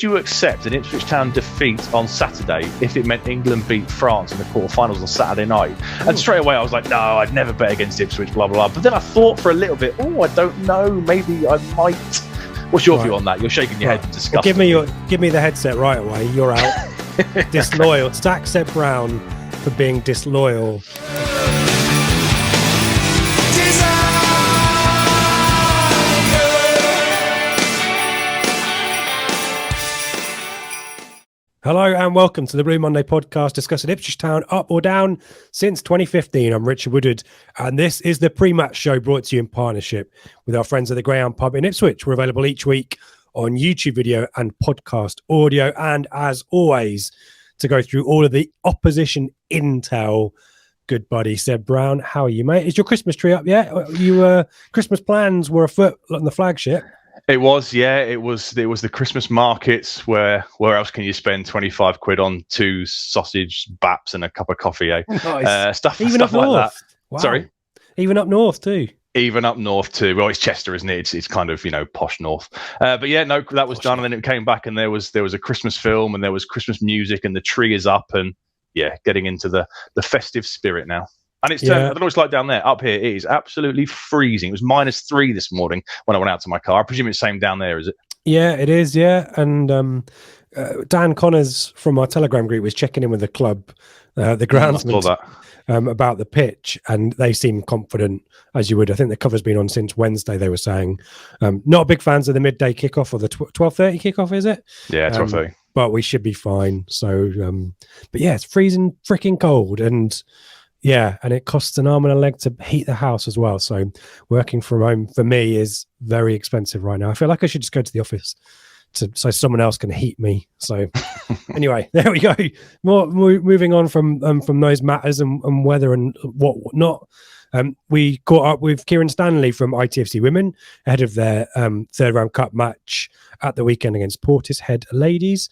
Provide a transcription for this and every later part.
you accept an Ipswich Town defeat on Saturday if it meant England beat France in the quarterfinals on Saturday night? And straight away I was like, no, I'd never bet against Ipswich, blah, blah, blah. But then I thought for a little bit, I don't know, maybe I might. What's your view on that? You're shaking your head in disgust. Well, give me the headset right away. You're out. Disloyal. Stack Seb Brown for being disloyal. Hello and welcome to the Blue Monday podcast discussing Ipswich Town up or down since 2015. I'm Richard Woodward and this is the Prematch show brought to you in partnership with our friends at the Greyhound Pub in Ipswich. We're available each week on YouTube video and podcast audio, and as always, to go through all of the opposition intel, good buddy Seb Brown. How are you, mate? Is your Christmas tree up yet? Christmas plans were afoot on the Flagship. It was, yeah. It was the Christmas markets where else can you spend 25 quid on 2 sausage baps and a cup of coffee, eh? Nice. Stuff Even up like north. that. Wow. Sorry? Even up north too. Even up north too. Well, it's Chester, isn't it? It's kind of, posh north. But yeah, no, that was done. And then it came back and there was a Christmas film and there was Christmas music and the tree is up and yeah, getting into the festive spirit now. And it's, I don't know what it's like down there. Up here, it is absolutely freezing. It was -3 this morning when I went out to my car. I presume it's the same down there, is it? Yeah, it is, yeah. And Dan Connors from our Telegram group was checking in with the club, the groundsman, about the pitch, and they seem confident, as you would. I think the cover's been on since Wednesday, they were saying. Not big fans of the midday kickoff or the 12:30 kickoff, is it? Yeah, 12:30. But we should be fine. So, but yeah, it's freezing freaking cold. And yeah, and it costs an arm and a leg to heat the house as well. So working from home for me is very expensive right now. I feel like I should just go to the office so someone else can heat me. So anyway, there we go. Moving on from those matters and weather and what not. We caught up with Kieran Stanley from ITFC Women ahead of their third round cup match at the weekend against Portishead Ladies.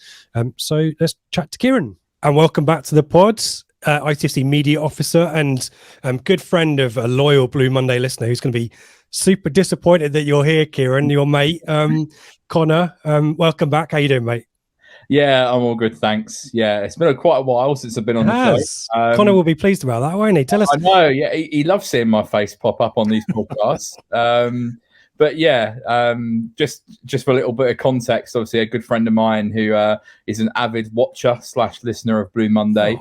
So let's chat to Kieran. And welcome back to the pods. ITFC media officer and good friend of a loyal Blue Monday listener who's going to be super disappointed that you're here, Kieran, your mate, Connor. Welcome back. How you doing, mate? Yeah, I'm all good, thanks. Yeah, it's been quite a while since I've been on the show. Connor will be pleased about that, won't he? Tell us. I know, yeah, he loves seeing my face pop up on these podcasts. But yeah, just for a little bit of context, obviously a good friend of mine who is an avid watcher / listener of Blue Monday.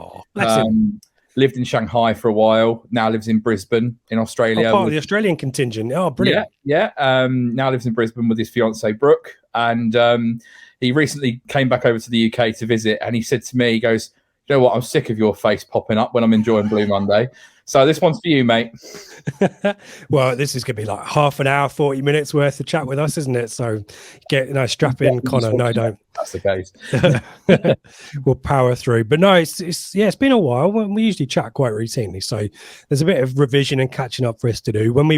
Lived in Shanghai for a while, now lives in Brisbane in Australia. Part of the Australian contingent. Oh, brilliant. Yeah. Now lives in Brisbane with his fiancée, Brooke. And he recently came back over to the UK to visit. And he said to me, he goes, you know what, I'm sick of your face popping up when I'm enjoying Blue Monday. So this one's for you, mate. Well, this is going to be like half an hour, 40 minutes worth of chat with us, isn't it? So strap in, Connor. No, don't. That's the case. We'll power through. But no, it's been a while. We usually chat quite routinely. So there's a bit of revision and catching up for us to do. When we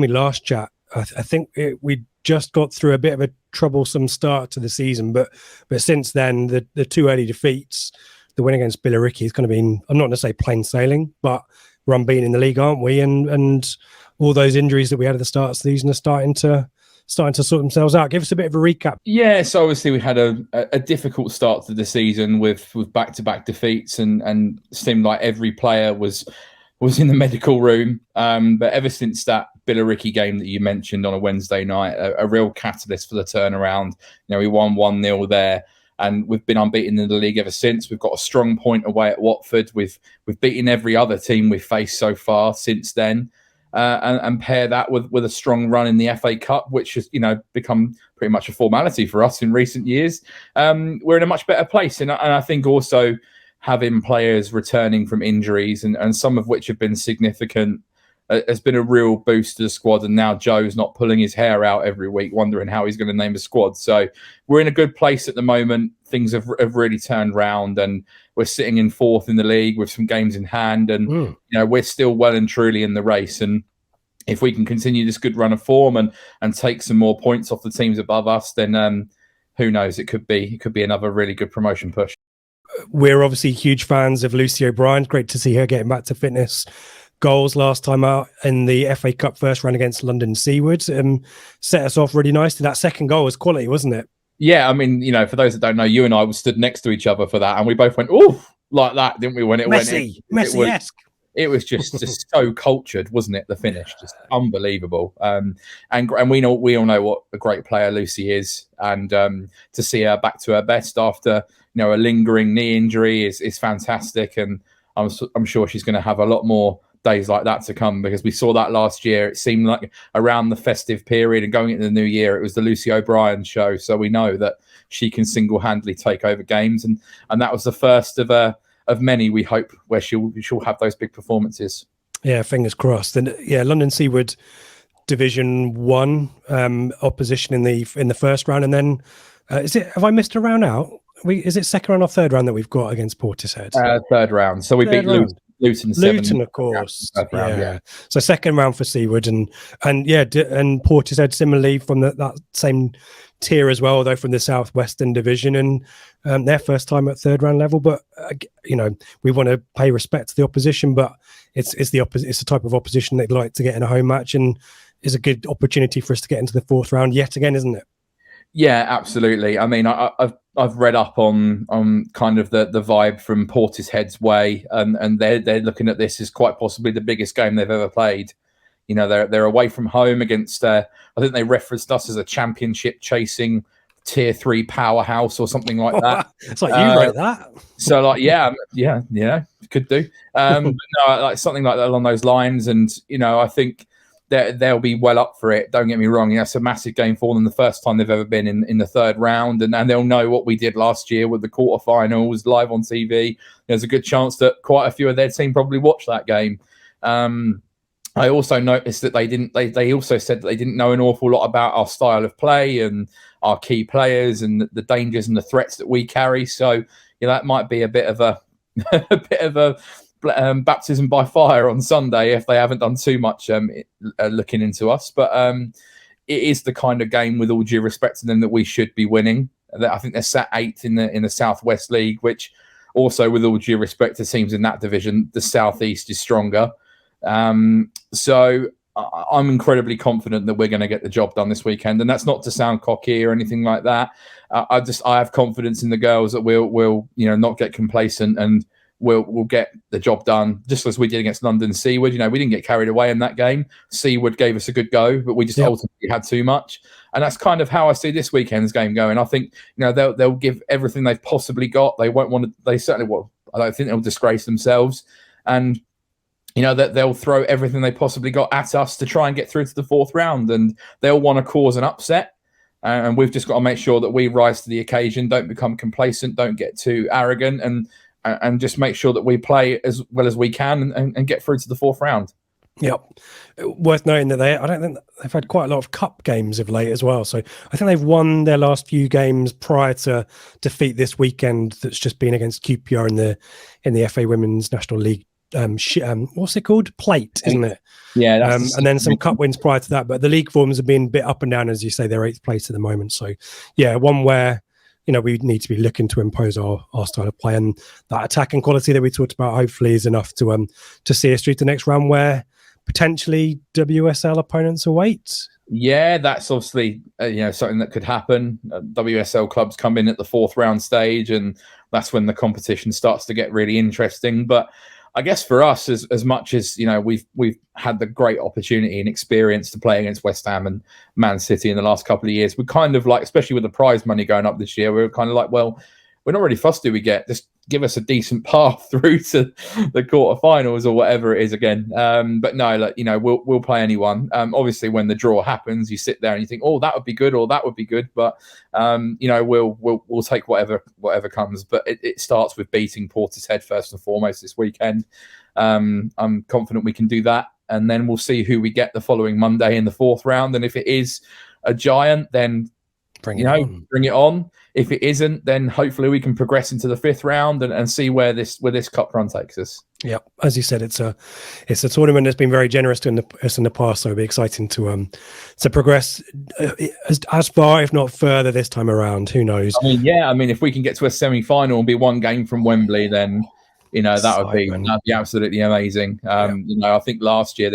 last chat, I think we just got through a bit of a troublesome start to the season. But since then, the 2 early defeats, the win against Billericay is going to be, I'm not going to say plain sailing, but we're unbeaten in the league, aren't we? And all those injuries that we had at the start of the season are starting to sort themselves out. Give us a bit of a recap. Yeah, so obviously we had a difficult start to the season with back-to-back defeats and seemed like every player was in the medical room. But ever since that Billericay game that you mentioned on a Wednesday night, a real catalyst for the turnaround. We won 1-0 there. And we've been unbeaten in the league ever since. We've got a strong point away at Watford. We've beaten every other team we've faced so far since then. And pair that with a strong run in the FA Cup, which has become pretty much a formality for us in recent years. We're in a much better place. And I think also having players returning from injuries and some of which have been significant has been a real boost to the squad. And now Joe's not pulling his hair out every week, wondering how he's going to name a squad. So we're in a good place at the moment. Things have really turned round and we're sitting in 4th in the league with some games in hand. And, we're still well and truly in the race. And if we can continue this good run of form and take some more points off the teams above us, then who knows? It could be another really good promotion push. We're obviously huge fans of Lucy O'Brien. Great to see her getting back to fitness. Goals last time out in the FA Cup first round against London Seawards set us off really nicely. That second goal was quality, wasn't it? Yeah, I mean, for those that don't know, you and I were stood next to each other for that, and we both went, "Ooh," like that, didn't we? When it went in, Messi-esque. It was just so cultured, wasn't it? The finish, just unbelievable. And we all know what a great player Lucy is, and to see her back to her best after a lingering knee injury is fantastic. And I'm sure she's going to have a lot more days like that to come, because we saw that last year. It seemed like around the festive period and going into the new year, it was the Lucy O'Brien show. So we know that she can single-handedly take over games, and that was the first of many, we hope, where she'll have those big performances. Yeah, fingers crossed. And yeah, London Seaward Division 1 opposition in the first round, and then have I missed a round out? Is it second round or third round that we've got against Portishead? Third round. So we beat Luton, of course. Round, yeah. So second round for Seaward, and Portishead similarly from that same tier as well, although from the Southwestern Division, and their first time at third round level. But we want to pay respect to the opposition, but it's the type of opposition they'd like to get in a home match, and is a good opportunity for us to get into the fourth round yet again, isn't it? Yeah, absolutely. I mean, I've read up on kind of the vibe from Portishead's way, and they're looking at this as quite possibly the biggest game they've ever played. They're away from home against I think they referenced us as a championship chasing tier 3 powerhouse or something like that. It's like you wrote that. So like yeah, could do. But no, like something like that along those lines, and I think they'll be well up for it. Don't get me wrong. It's a massive game for them, the first time they've ever been in the third round, and they'll know what we did last year with the quarterfinals live on TV. There's a good chance that quite a few of their team probably watched that game. I also noticed that they also said that they didn't know an awful lot about our style of play and our key players and the dangers and the threats that we carry. So that might be a bit of a baptism by fire on Sunday if they haven't done too much looking into us. But it is the kind of game, with all due respect to them, that we should be winning. I think they're sat 8th in the Southwest League, which also, with all due respect to teams in that division, the Southeast is stronger. So I'm incredibly confident that we're going to get the job done this weekend, and that's not to sound cocky or anything like that. I have confidence in the girls that we'll not get complacent, and we'll get the job done, just as we did against London Seaward. We didn't get carried away in that game. Seaward gave us a good go, but we just ultimately had too much, and that's kind of how I see this weekend's game going. I think they'll give everything they've possibly got. They won't want to. They certainly will. I don't think they'll disgrace themselves, and that they'll throw everything they possibly got at us to try and get through to the fourth round, and they'll want to cause an upset. And we've just got to make sure that we rise to the occasion, don't become complacent, don't get too arrogant, and just make sure that we play as well as we can and get through to the fourth round. Yep. Worth noting that I don't think they've had quite a lot of cup games of late as well. So I think they've won their last few games prior to defeat this weekend that's just been against QPR in the FA Women's National League. What's it called? Plate, isn't it? Yeah. And then some cup wins prior to that. But the league forms have been a bit up and down, as you say. They're 8th place at the moment. So yeah, one where we need to be looking to impose our style of play, and that attacking quality that we talked about hopefully is enough to see us through to the next round, where potentially WSL opponents await. Yeah, that's obviously something that could happen. WSL clubs come in at the fourth round stage, and that's when the competition starts to get really interesting. But I guess for us, as much as we've had the great opportunity and experience to play against West Ham and Man City in the last couple of years, we kind of like, especially with the prize money going up this year, we're kind of like, well, we're not really fussed who we get. Just give us a decent path through to the quarterfinals or whatever it is again. But no, we'll play anyone. Obviously, when the draw happens, you sit there and you think, oh, that would be good, or that would be good. But we'll take whatever comes. But it starts with beating Portishead first and foremost this weekend. I'm confident we can do that, and then we'll see who we get the following Monday in the fourth round. And if it is a giant, then bring it on. If it isn't, then hopefully we can progress into the fifth round and see where this cup run takes us. Yeah, as you said, it's a tournament that's been very generous to us in the past, so it'll be exciting to progress as far, if not further, this time around. Who knows? I mean, if we can get to a semi-final and be one game from Wembley, then that would be absolutely amazing. I think last year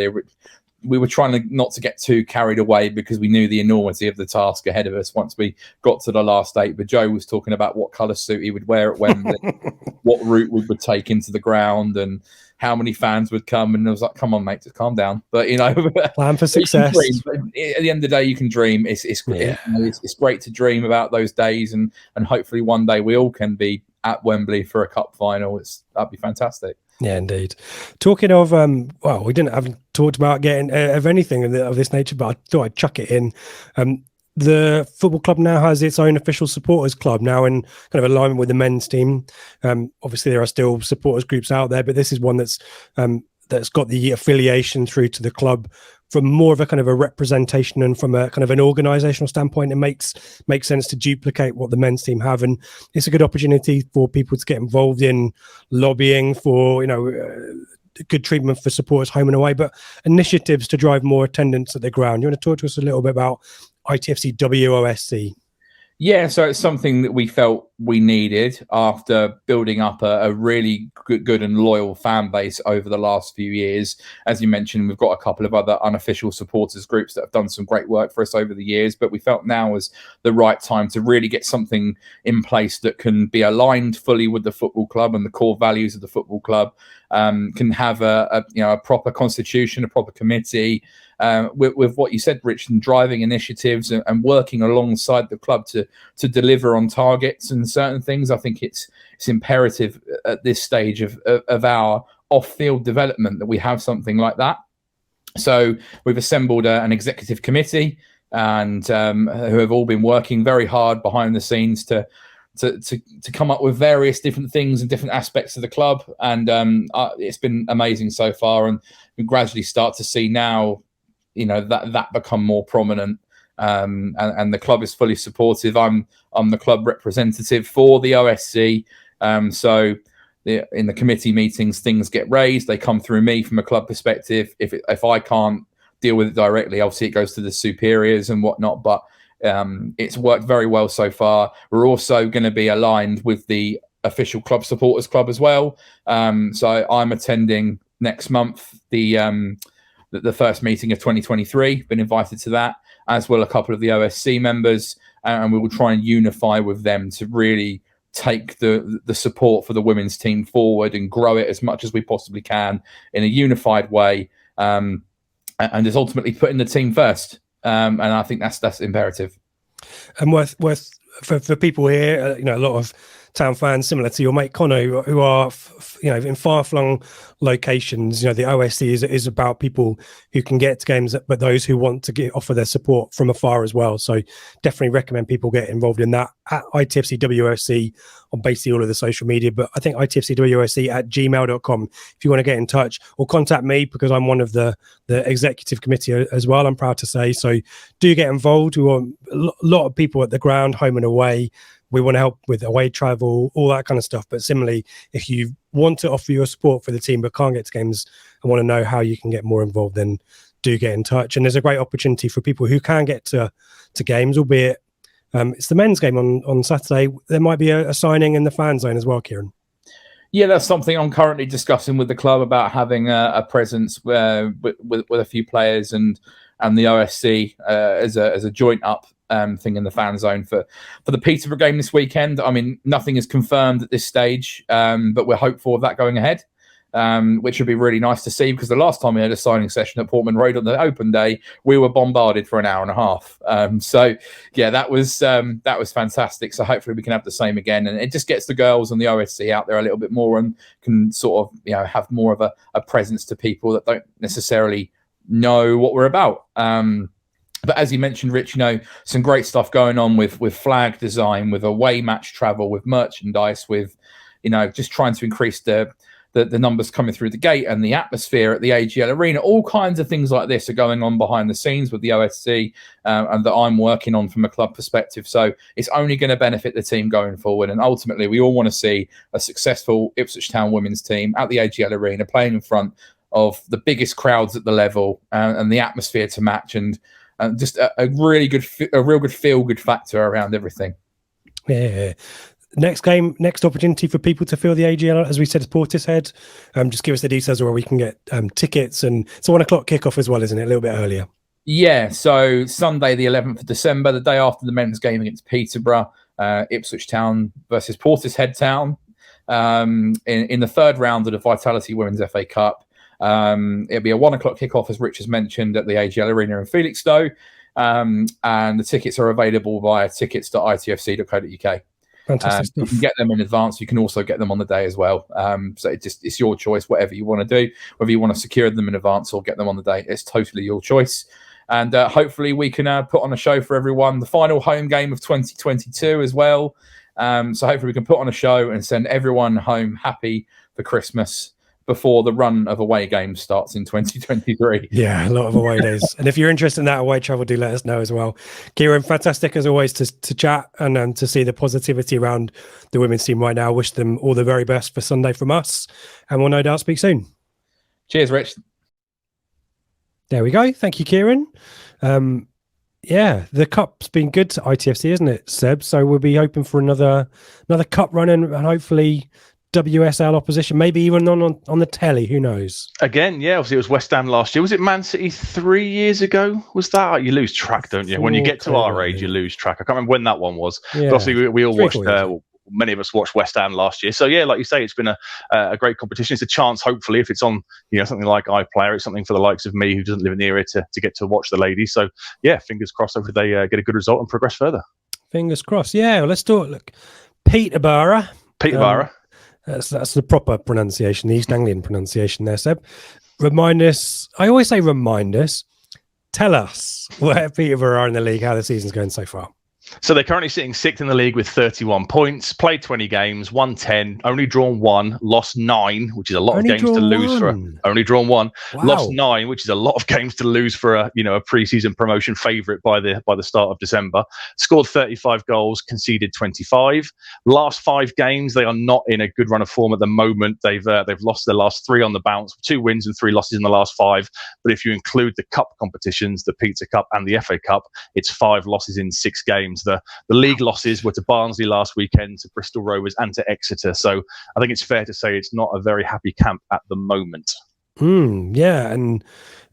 we were trying not to get too carried away because we knew the enormity of the task ahead of us once we got to the last 8. But Joe was talking about what colour suit he would wear at Wembley, what route we would take into the ground, and how many fans would come. And I was like, come on, mate, just calm down. But, plan for success. At the end of the day, you can dream. It's great to dream about those days, and hopefully one day we all can be at Wembley for a cup final. That'd be fantastic. Yeah, indeed. Talking of, we haven't talked about getting of anything of this nature, but I thought I'd chuck it in. The football club now has its own official supporters club now, in kind of alignment with the men's team. Obviously, there are still supporters groups out there, but this is one that's got the affiliation through to the club from more of a kind of a representation, and from a kind of an organisational standpoint, it makes sense to duplicate what the men's team have, and it's a good opportunity for people to get involved in lobbying for good treatment for supporters home and away, but initiatives to drive more attendance at the ground. You want to talk to us a little bit about ITFC WOSC? Yeah, so it's something that we felt we needed after building up a really good and loyal fan base over the last few years. As you mentioned, we've got a couple of other unofficial supporters groups that have done some great work for us over the years, but we felt now was the right time to really get something in place that can be aligned fully with the football club and the core values of the football club, can have a proper constitution, a proper committee, with what you said, Rich, and driving initiatives and working alongside the club to deliver on targets and certain things. I think it's imperative at this stage of our off-field development that we have something like that. So we've assembled an executive committee, and who have all been working very hard behind the scenes to come up with various different things and different aspects of the club. And it's been amazing so far, and we gradually start to see now that become more prominent, and the club is fully supportive. I'm the club representative for the OSC, so in the committee meetings things get raised, they come through me from a club perspective. If I can't deal with it directly, obviously it goes to the superiors and whatnot, but it's worked very well so far. We're also going to be aligned with the official club supporters club as well, so I'm attending next month the first meeting of 2023, been invited to that, as well a couple of the OSC members, and we will try and unify with them to really take the support for the women's team forward and grow it as much as we possibly can in a unified way, and just ultimately putting the team first. And I think that's imperative. And worth for people here, a lot of Town fans similar to your mate Conor, who are in far-flung locations. The OSC is about people who can get to games, but those who want to offer their support from afar as well. So definitely recommend people get involved in that at ITFC WOSC on basically all of the social media. But I think ITFCWOSC@gmail.com if you want to get in touch, or contact me because I'm one of the executive committee as well, I'm proud to say. So do get involved. We want a lot of people at the ground, home and away. We want to help with away travel, all that kind of stuff. But similarly, if you want to offer your support for the team but can't get to games and want to know how you can get more involved, then do get in touch. And there's a great opportunity for people who can get to games, albeit it's the men's game on Saturday. There might be a signing in the fan zone as well, Kieran. Yeah, that's something I'm currently discussing with the club about having a presence with a few players and the OSC as a joint up thing in the fan zone for the Peterborough game this weekend. I mean, nothing is confirmed at this stage, but we're hopeful of that going ahead, which would be really nice to see, because the last time we had a signing session at Portman Road on the open day, we were bombarded for an hour and a half. So yeah, that was fantastic. So hopefully we can have the same again, and it just gets the girls and the OSC out there a little bit more and can sort of have more of a presence to people that don't necessarily know what we're about. But as you mentioned, Rich, some great stuff going on with flag design, with away match travel, with merchandise, with just trying to increase the numbers coming through the gate and the atmosphere at the AGL Arena. All kinds of things like this are going on behind the scenes with the OSC, and that I'm working on from a club perspective. So it's only going to benefit the team going forward. And ultimately, we all want to see a successful Ipswich Town women's team at the AGL Arena playing in front of the biggest crowds at the level, and the atmosphere to match, and just a real good feel-good factor around everything. Yeah. next opportunity for people to feel the AGL, as we said, is Portishead. Just give us the details where we can get tickets, and it's a 1 o'clock kickoff as well, isn't it? A little bit earlier. Yeah, so Sunday the 11th of December, the day after the men's game against Peterborough, Ipswich Town versus Portishead Town, in the third round of the Vitality Women's FA Cup. It'll be a 1 o'clock kickoff, as Rich has mentioned, at the AGL Arena in Felixstowe, and the tickets are available via tickets.itfc.co.uk. Fantastic You stuff. can get them in advance. You can also get them on the day as well. So it's your choice, whatever you want to do, whether you want to secure them in advance or get them on the day. It's totally your choice. And hopefully we can put on a show for everyone. The final home game of 2022 as well. So hopefully we can put on a show and send everyone home happy for Christmas before the run of away games starts in 2023. Yeah, a lot of away days. And if you're interested in that away travel, do let us know as well. Kieran, fantastic as always to chat and to see the positivity around the women's team right now. Wish them all the very best for Sunday from us. And we'll no doubt speak soon. Cheers, Rich. There we go. Thank you, Kieran. Yeah, the cup's been good to ITFC, isn't it, Seb? So we'll be hoping for another cup run and hopefully WSL opposition, maybe even on the telly. Who knows? Again, yeah, obviously it was West Ham last year. Was it Man City 3 years ago? Was that? You lose track, don't you? When you get to our age, you lose track. I can't remember when that one was. Yeah. But obviously we all watched, many of us watched West Ham last year. So yeah, like you say, it's been a great competition. It's a chance, hopefully, if it's on, something like iPlayer, it's something for the likes of me who doesn't live in the area to get to watch the ladies. So yeah, fingers crossed, hopefully they get a good result and progress further. Fingers crossed. Yeah, well, let's talk. Look, Peterborough. That's the proper pronunciation, the East Anglian pronunciation there, Seb. Remind us, tell us where Peterborough are in the league, how the season's going so far. So they're currently sitting sixth in the league with 31 points, played 20 games, won 10, only drawn 1, lost 9, which is a lot of games to lose for only drawn 1, lost 9, which is a lot of games to lose for a pre-season promotion favourite by the start of December. Scored 35 goals, conceded 25. Last 5 games, they are not in a good run of form at the moment. They've lost their last 3 on the bounce, 2 wins and 3 losses in the last 5. But if you include the cup competitions, the Pizza Cup and the FA Cup, it's 5 losses in 6 games. The league losses were to Barnsley last weekend, to Bristol Rovers and to Exeter. So I think it's fair to say it's not a very happy camp at the moment. Yeah, and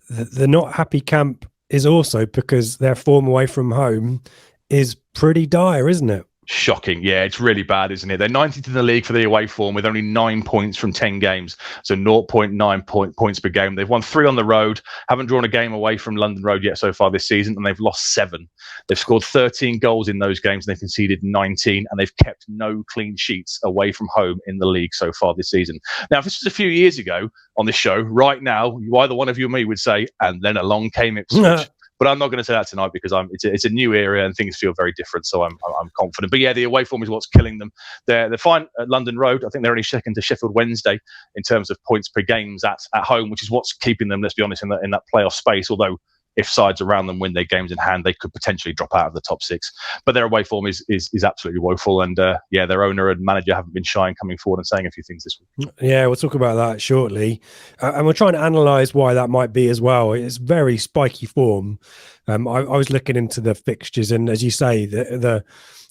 the not happy camp is also because their form away from home is pretty dire, isn't it? Shocking. Yeah, it's really bad, isn't it? They're 19th in the league for the away form with only 9 points from 10 games. So 0.9 points per game. They've won 3 on the road, haven't drawn a game away from London Road yet so far this season, and they've lost 7. They've scored 13 goals in those games, and they've conceded 19, and they've kept no clean sheets away from home in the league so far this season. Now, if this was a few years ago on this show, right now, either one of you or me would say, and then along came Ipswich. But I'm not going to say that tonight because it's a new area and things feel very different. So I'm confident. But yeah, the away form is what's killing them. They're fine at London Road. I think they're only second to Sheffield Wednesday in terms of points per games at home, which is what's keeping them, let's be honest, in that playoff space. Although if sides around them win their games in hand, they could potentially drop out of the top 6. But their away form is absolutely woeful. And their owner and manager haven't been shy in coming forward and saying a few things this week. Yeah, we'll talk about that shortly. And we're trying to analyse why that might be as well. It's very spiky form. I was looking into the fixtures, and as you say,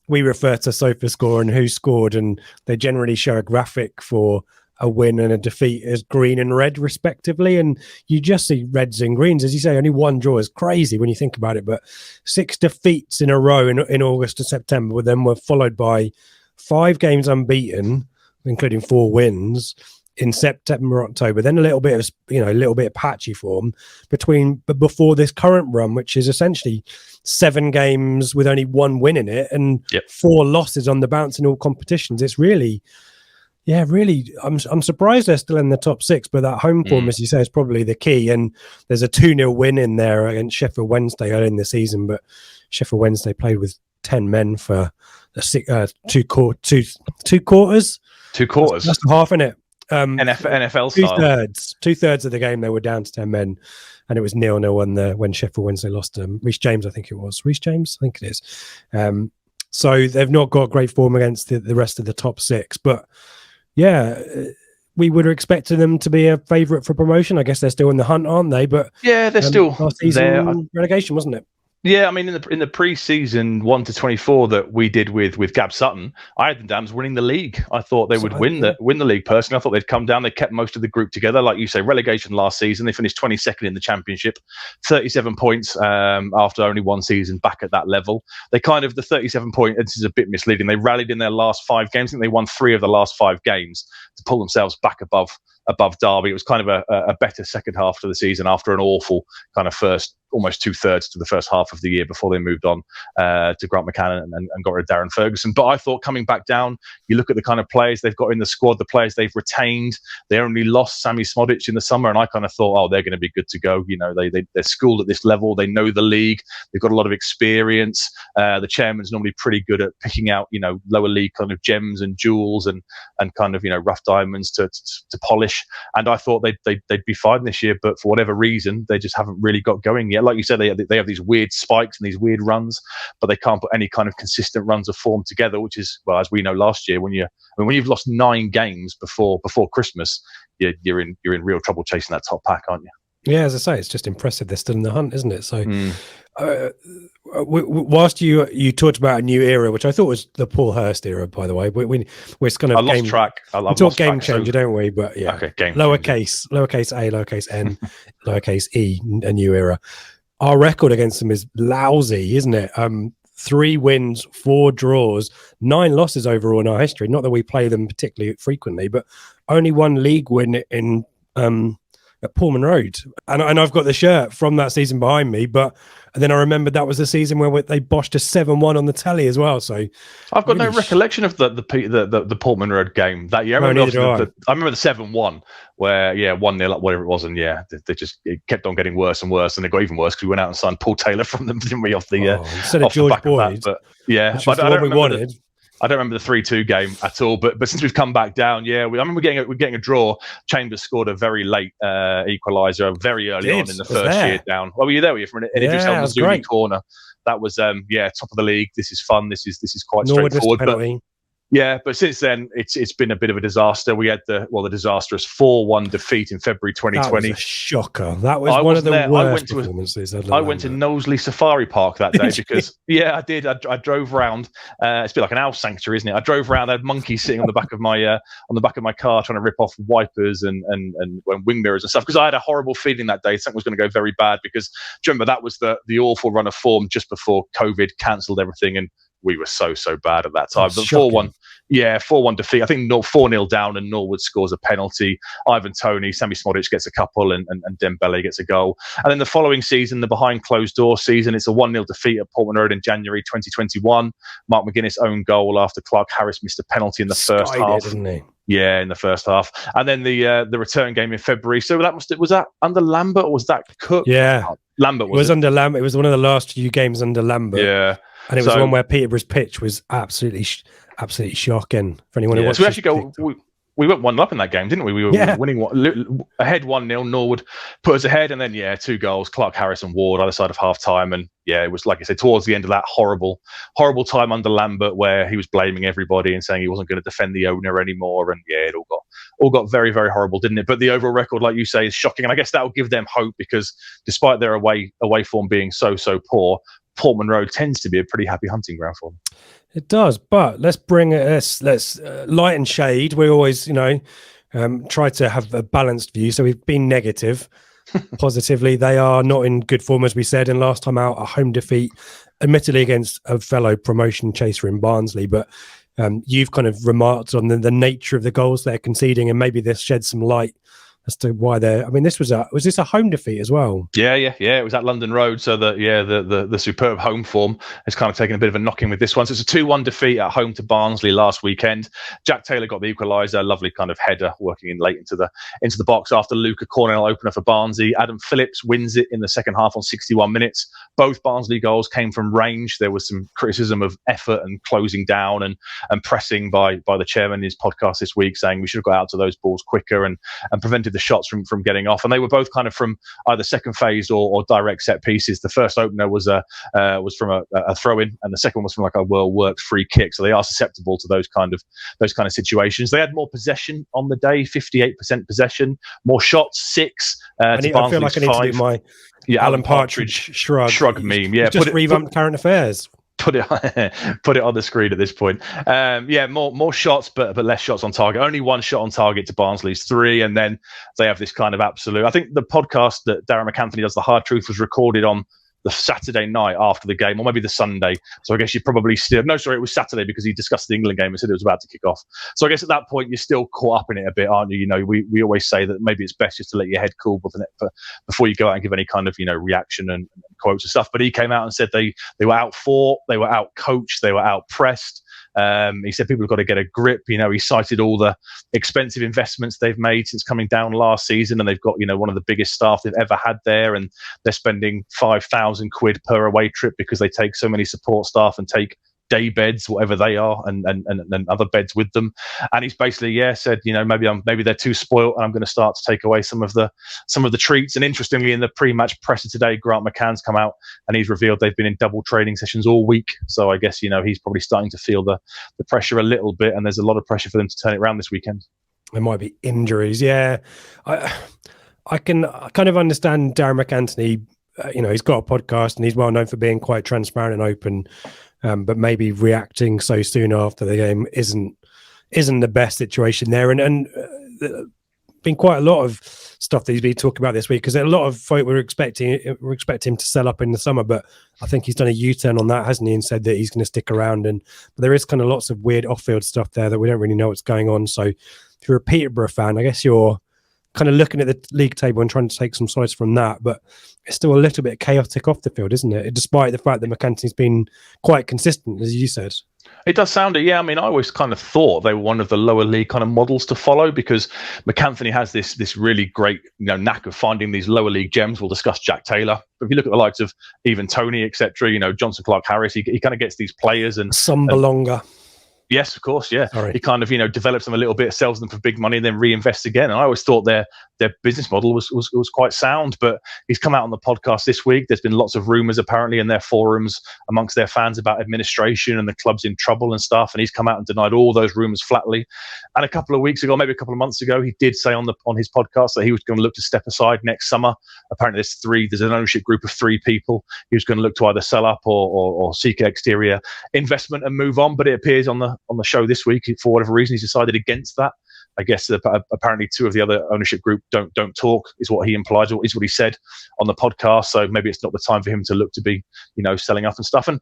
we refer to SofaScore and who scored, and they generally show a graphic for a win and a defeat as green and red respectively, and you just see reds and greens. As you say, only 1 draw is crazy when you think about it, but 6 defeats in a row in August and September then were followed by 5 games unbeaten, including 4 wins in September, October, then a little bit of patchy form before this current run, which is essentially 7 games with only 1 win in it and 4 losses on the bounce in all competitions. It's really, I'm surprised they're still in the top 6, but that home form, as you say, is probably the key. And there's a 2-0 win in there against Sheffield Wednesday early in the season, but Sheffield Wednesday played with 10 men for 2 quarters. 2 quarters. That's half, isn't it? NFL style. Two-thirds of the game they were down to 10 men, and it was 0-0 when Sheffield Wednesday lost Reece James, I think it was. Reece James? I think it is. So they've not got great form against the rest of the top 6, but yeah, we would have expected them to be a favourite for promotion. I guess they're still in the hunt, aren't they? But yeah, they're still last season, relegation, wasn't it? Yeah, I mean, in the pre-season 1-24 that we did with Gab Sutton, I had them down as winning the league. I thought they would win the league. Personally, I thought they'd come down. They kept most of the group together, like you say. Relegation last season, they finished 22nd in the championship, 37 points after only one season back at that level. They the 37 point. This is a bit misleading. They rallied in their last 5 games. I think they won 3 of the last 5 games to pull themselves back above Derby. It was kind of a better second half to the season after an awful kind of first, almost 2/3 to the first half of the year before they moved on to Grant McCann and got rid of Darren Ferguson. But I thought coming back down, you look at the kind of players they've got in the squad, the players they've retained. They only lost Sammy Smodic in the summer, and I kind of thought, oh, they're going to be good to go. You know, they're schooled at this level. They know the league. They've got a lot of experience. The chairman's normally pretty good at picking out, you know, lower league kind of gems and jewels and kind of, you know, rough diamonds to polish. And I thought they'd be fine this year, but for whatever reason, they just haven't really got going yet. Like you said, they have these weird spikes and these weird runs, but they can't put any kind of consistent runs of form together. Which is, well, as we know, last year when you've lost 9 games before Christmas, you're in real trouble chasing that top pack, aren't you? Yeah, as I say, it's just impressive they're still in the hunt, isn't it? So, whilst you talked about a new era, which I thought was the Paul Hurst era, by the way, we're kind of lost track. We talk game changer, don't we? But yeah, okay, game lowercase a, lowercase n, lowercase e, a new era. Our record against them is lousy, isn't it? 3 wins, 4 draws, 9 losses overall in our history. Not that we play them particularly frequently, but only 1 league win in at Portman Road, and I've got the shirt from that season behind me. But then I remembered that was the season where they boshed us 7-1 on the telly as well. So I've got no recollection of the Portman Road game that year. I remember the 7-1 where 1-0 up, whatever it was, and it kept on getting worse and worse, and it got even worse because we went out and signed Paul Taylor from them, didn't we? Instead of George Boyd, but I don't remember I don't remember the 3-2 game at all, but since we've come back down, I mean, we're getting a draw. Chambers scored a very late equaliser, very early on in the first year down. Well, were you there? Were you from an Idris El Mazzouni corner? That was top of the league. This is fun. This is quite straightforward. But since then, it's been a bit of a disaster. We had the disastrous 4-1 defeat in February 2020. That was a shocker. That was one of the worst performances. I went to Knowsley Safari Park that day because I did. I drove around. It's a bit like an owl sanctuary, isn't it? I drove around. I had monkeys sitting on the back of my car trying to rip off wipers and wing mirrors and stuff. Because I had a horrible feeling that day something was going to go very bad. Because do you remember that was the awful run of form just before COVID cancelled everything, and we were so bad at that time. But 4-1 defeat. I think 4-0 down, and Norwood scores a penalty. Ivan Toney, Sammy Smodic gets a couple, and Dembele gets a goal. And then the following season, the behind closed door season, it's a 1-0 defeat at Portman Road in January 2021. Mark McGuinness own goal after Clark Harris missed a penalty in the first half. Didn't he? Yeah, in the first half, and then the return game in February. So was that under Lambert or was that Cook? Yeah, Lambert was under Lambert. It was one of the last few games under Lambert. Yeah. And it was one where Peterborough's pitch was absolutely shocking for anyone who watched. So we actually we went 1-0 up in that game, didn't we? We were winning ahead 1-0. Norwood put us ahead, and then 2 goals. Clark Harris and Ward either side of half time, and it was like I said towards the end of that horrible time under Lambert where he was blaming everybody and saying he wasn't going to defend the owner anymore, and it all got very, very horrible, didn't it? But the overall record, like you say, is shocking, and I guess that will give them hope because despite their away form being so poor, Portman Road tends to be a pretty happy hunting ground for them. It does, but let's light and shade. We always, try to have a balanced view. So we've been negative. Positively, they are not in good form, as we said. And last time out, a home defeat, admittedly against a fellow promotion chaser in Barnsley. But you've kind of remarked on the nature of the goals they're conceding, and maybe this sheds some light as to why they're. I mean, was this a home defeat as well? Yeah. It was at London Road, so the superb home form has kind of taken a bit of a knocking with this one. So it's a 2-1 defeat at home to Barnsley last weekend. Jack Taylor got the equaliser, lovely kind of header working in late into the box after Luca Cornell opener for Barnsley. Adam Phillips wins it in the second half on 61 minutes. Both Barnsley goals came from range. There was some criticism of effort and closing down and pressing by the chairman in his podcast this week, saying we should have got out to those balls quicker and prevented the the shots from getting off, and they were both kind of from either second phase or direct set pieces. The first opener was from a throw in, and the second one was from like a well worked free kick. So they are susceptible to those kind of situations. They had more possession on the day, 58% possession, more shots, 6. I feel like I need 5. to do my Alan Partridge shrug meme. Yeah, just revamped current affairs. Put it on the screen at this point. More shots, but less shots on target. Only 1 shot on target to Barnsley's 3, and then they have this kind of absolute. I think the podcast that Darren McAnthony does, The Hard Truth, was recorded on the Saturday night after the game, or maybe the Sunday. So I guess you probably still it was Saturday because he discussed the England game and said it was about to kick off. So I guess at that point you're still caught up in it a bit, aren't you? You know, we always say that maybe it's best just to let your head cool before you go out and give any kind of reaction and quotes and stuff. But he came out and said they were out fought, they were out coached, they were out pressed. He said people have got to get a grip. He cited all the expensive investments they've made since coming down last season, and they've got one of the biggest staff they've ever had there, and they're spending £5,000 per away trip because they take so many support staff and take day beds, whatever they are, and other beds with them. And he's basically said maybe they're too spoiled, and I'm going to start to take away some of the treats. And interestingly, in the pre-match presser today, Grant McCann's come out and he's revealed they've been in double training sessions all week. So I guess he's probably starting to feel the pressure a little bit, and there's a lot of pressure for them to turn it around this weekend. There might be injuries. I can kind of understand Darren McAnthony. He's got a podcast and he's well known for being quite transparent and open. But maybe reacting so soon after the game isn't the best situation there, and been quite a lot of stuff that he's been talking about this week, because a lot of folk were expecting him to sell up in the summer, but I think he's done a U-turn on that, hasn't he, and said that he's going to stick around. But there is kind of lots of weird off-field stuff there that we don't really know what's going on. So if you're a Peterborough fan, I guess you're kind of looking at the league table and trying to take some solace from that, but it's still a little bit chaotic off the field, isn't it? Despite the fact that McAnthony's been quite consistent, as you said. It does sound it, yeah. I mean, I always kind of thought they were one of the lower league kind of models to follow, because McAnthony has this really great knack of finding these lower league gems. We'll discuss Jack Taylor. But if you look at the likes of even Tony, etc., Johnson Clark Harris, he kind of gets these players and Sambalonga. Yes, of course, yeah. Sorry. He kind of, develops them a little bit, sells them for big money, and then reinvests again. And I always thought their business model was quite sound. But he's come out on the podcast this week. There's been lots of rumours apparently in their forums amongst their fans about administration and the club's in trouble and stuff. And he's come out and denied all those rumours flatly. And a couple of weeks ago, maybe a couple of months ago, he did say on his podcast that he was going to look to step aside next summer. Apparently, there's an ownership group of 3 people. He was going to look to either sell up or seek exterior investment and move on. But it appears on the show this week, for whatever reason, he's decided against that. I guess apparently 2 of the other ownership group don't talk, is what he implies, or is what he said on the podcast. So maybe it's not the time for him to look to be, selling up and stuff. And,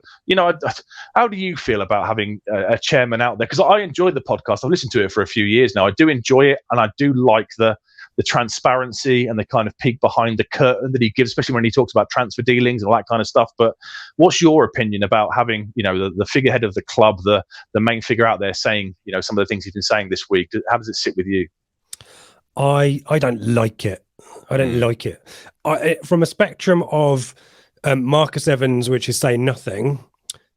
how do you feel about having a chairman out there? Because I enjoyed the podcast. I've listened to it for a few years now. I do enjoy it, and I do like the transparency and the kind of peek behind the curtain that he gives, especially when he talks about transfer dealings and all that kind of stuff. But what's your opinion about having, the figurehead of the club, the main figure out there saying, some of the things he's been saying this week? How does it sit with you? I don't like it. I don't like it. From a spectrum of Marcus Evans, which is saying nothing,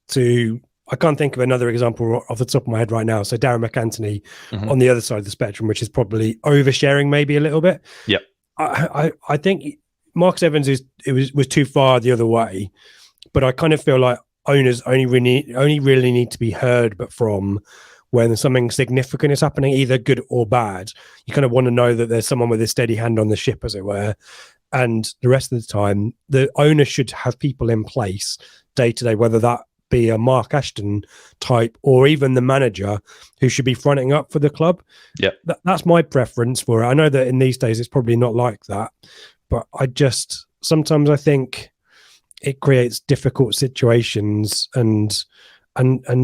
to I can't think of another example off the top of my head right now. So Darren McAnthony on the other side of the spectrum, which is probably oversharing maybe a little bit. Yep. I think Marcus Evans was too far the other way, but I kind of feel like owners only really need to be heard, but from when something significant is happening, either good or bad. You kind of want to know that there's someone with a steady hand on the ship, as it were. And the rest of the time, the owner should have people in place day to day, whether that be a Mark Ashton type or even the manager who should be fronting up for the club. Yeah, that's my preference for it. I know that in these days it's probably not like that, but sometimes I think it creates difficult situations, and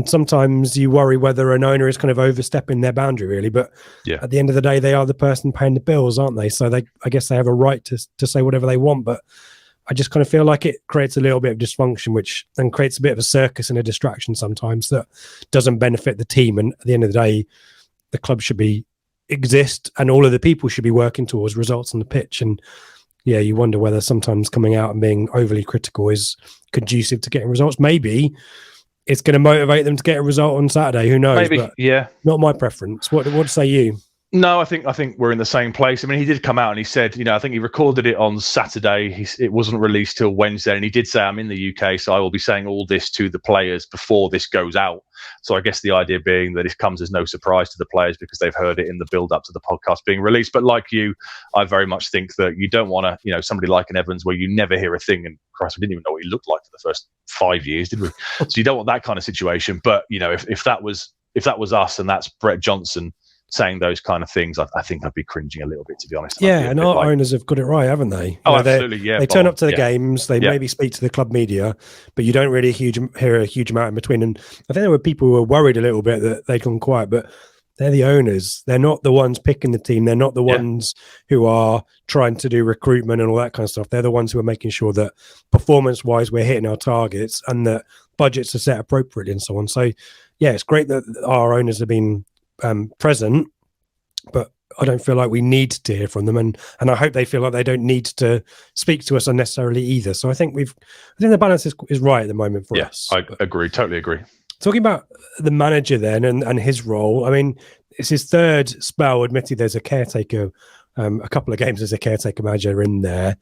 sometimes you worry whether an owner is kind of overstepping their boundary, really. But at the end of the day, they are the person paying the bills, aren't they? So I guess they have a right to say whatever they want, but I just kind of feel like it creates a little bit of dysfunction, which then creates a bit of a circus and a distraction sometimes that doesn't benefit the team. And at the end of the day, the club should exist and all of the people should be working towards results on the pitch. And you wonder whether sometimes coming out and being overly critical is conducive to getting results. Maybe it's going to motivate them to get a result on Saturday. Who knows? Maybe, but not my preference. What say you? No, I think we're in the same place. I mean, he did come out and he said, I think he recorded it on Saturday. It wasn't released till Wednesday, and he did say, "I'm in the UK, so I will be saying all this to the players before this goes out." So I guess the idea being that it comes as no surprise to the players because they've heard it in the build-up to the podcast being released. But like you, I very much think that you don't want to, somebody like an Evans where you never hear a thing. And Christ, we didn't even know what he looked like for the first 5 years, did we? So you don't want that kind of situation. But if that was us and that's Brett Johnson saying those kind of things, I think I'd be cringing a little bit, to be honest. Yeah, and our owners have got it right, haven't they? Absolutely, yeah. They turn up to the games, they maybe speak to the club media, but you don't really hear a huge amount in between. And I think there were people who were worried a little bit that they'd gone quiet, but they're the owners. They're not the ones picking the team. They're not the ones who are trying to do recruitment and all that kind of stuff. They're the ones who are making sure that performance-wise we're hitting our targets and that budgets are set appropriately and so on. So, yeah, it's great that our owners have been present, but I don't feel like we need to hear from them, and I hope they feel like they don't need to speak to us unnecessarily either. So I think the balance is right at the moment for us. I agree, totally agree. Talking about the manager then and his role, I mean, it's his third spell. Admittedly, there's a caretaker, a couple of games as a caretaker manager in there.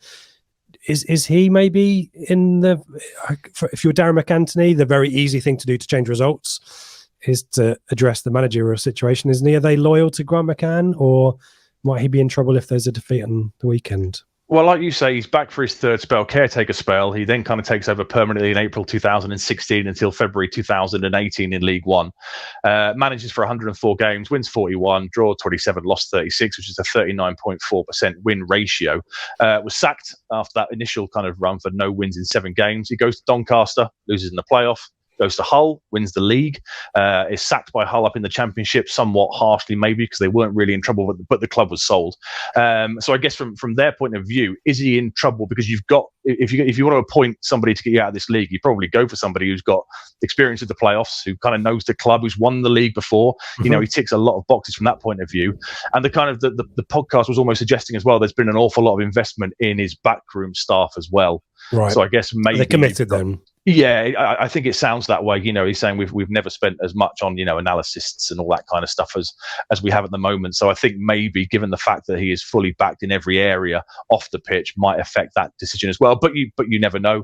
Is he maybe if you're Darren McAntony, the very easy thing to do to change results is to address the managerial situation, isn't he? Are they loyal to Grant McCann, or might he be in trouble if there's a defeat on the weekend? Well, like you say, he's back for his third spell, caretaker spell. He then kind of takes over permanently in April 2016 until February 2018 in League One. Manages for 104 games, wins 41, draw 27, lost 36, which is a 39.4% win ratio. Was sacked after that initial kind of run for no wins in 7 games. He goes to Doncaster, loses in the playoff. Goes to Hull, wins the league, is sacked by Hull up in the Championship, somewhat harshly maybe because they weren't really in trouble, but the club was sold. So I guess from their point of view, is he in trouble? Because you've got, if you want to appoint somebody to get you out of this league, you probably go for somebody who's got experience with the playoffs, who kind of knows the club, who's won the league before. Mm-hmm. He ticks a lot of boxes from that point of view. And the kind of the podcast was almost suggesting as well, there's been an awful lot of investment in his backroom staff as well. Right. So I guess maybe they're committed then. Yeah, I think it sounds that way. He's saying we've never spent as much on analysts and all that kind of stuff as we have at the moment. So I think maybe given the fact that he is fully backed in every area off the pitch might affect that decision as well. But you never know.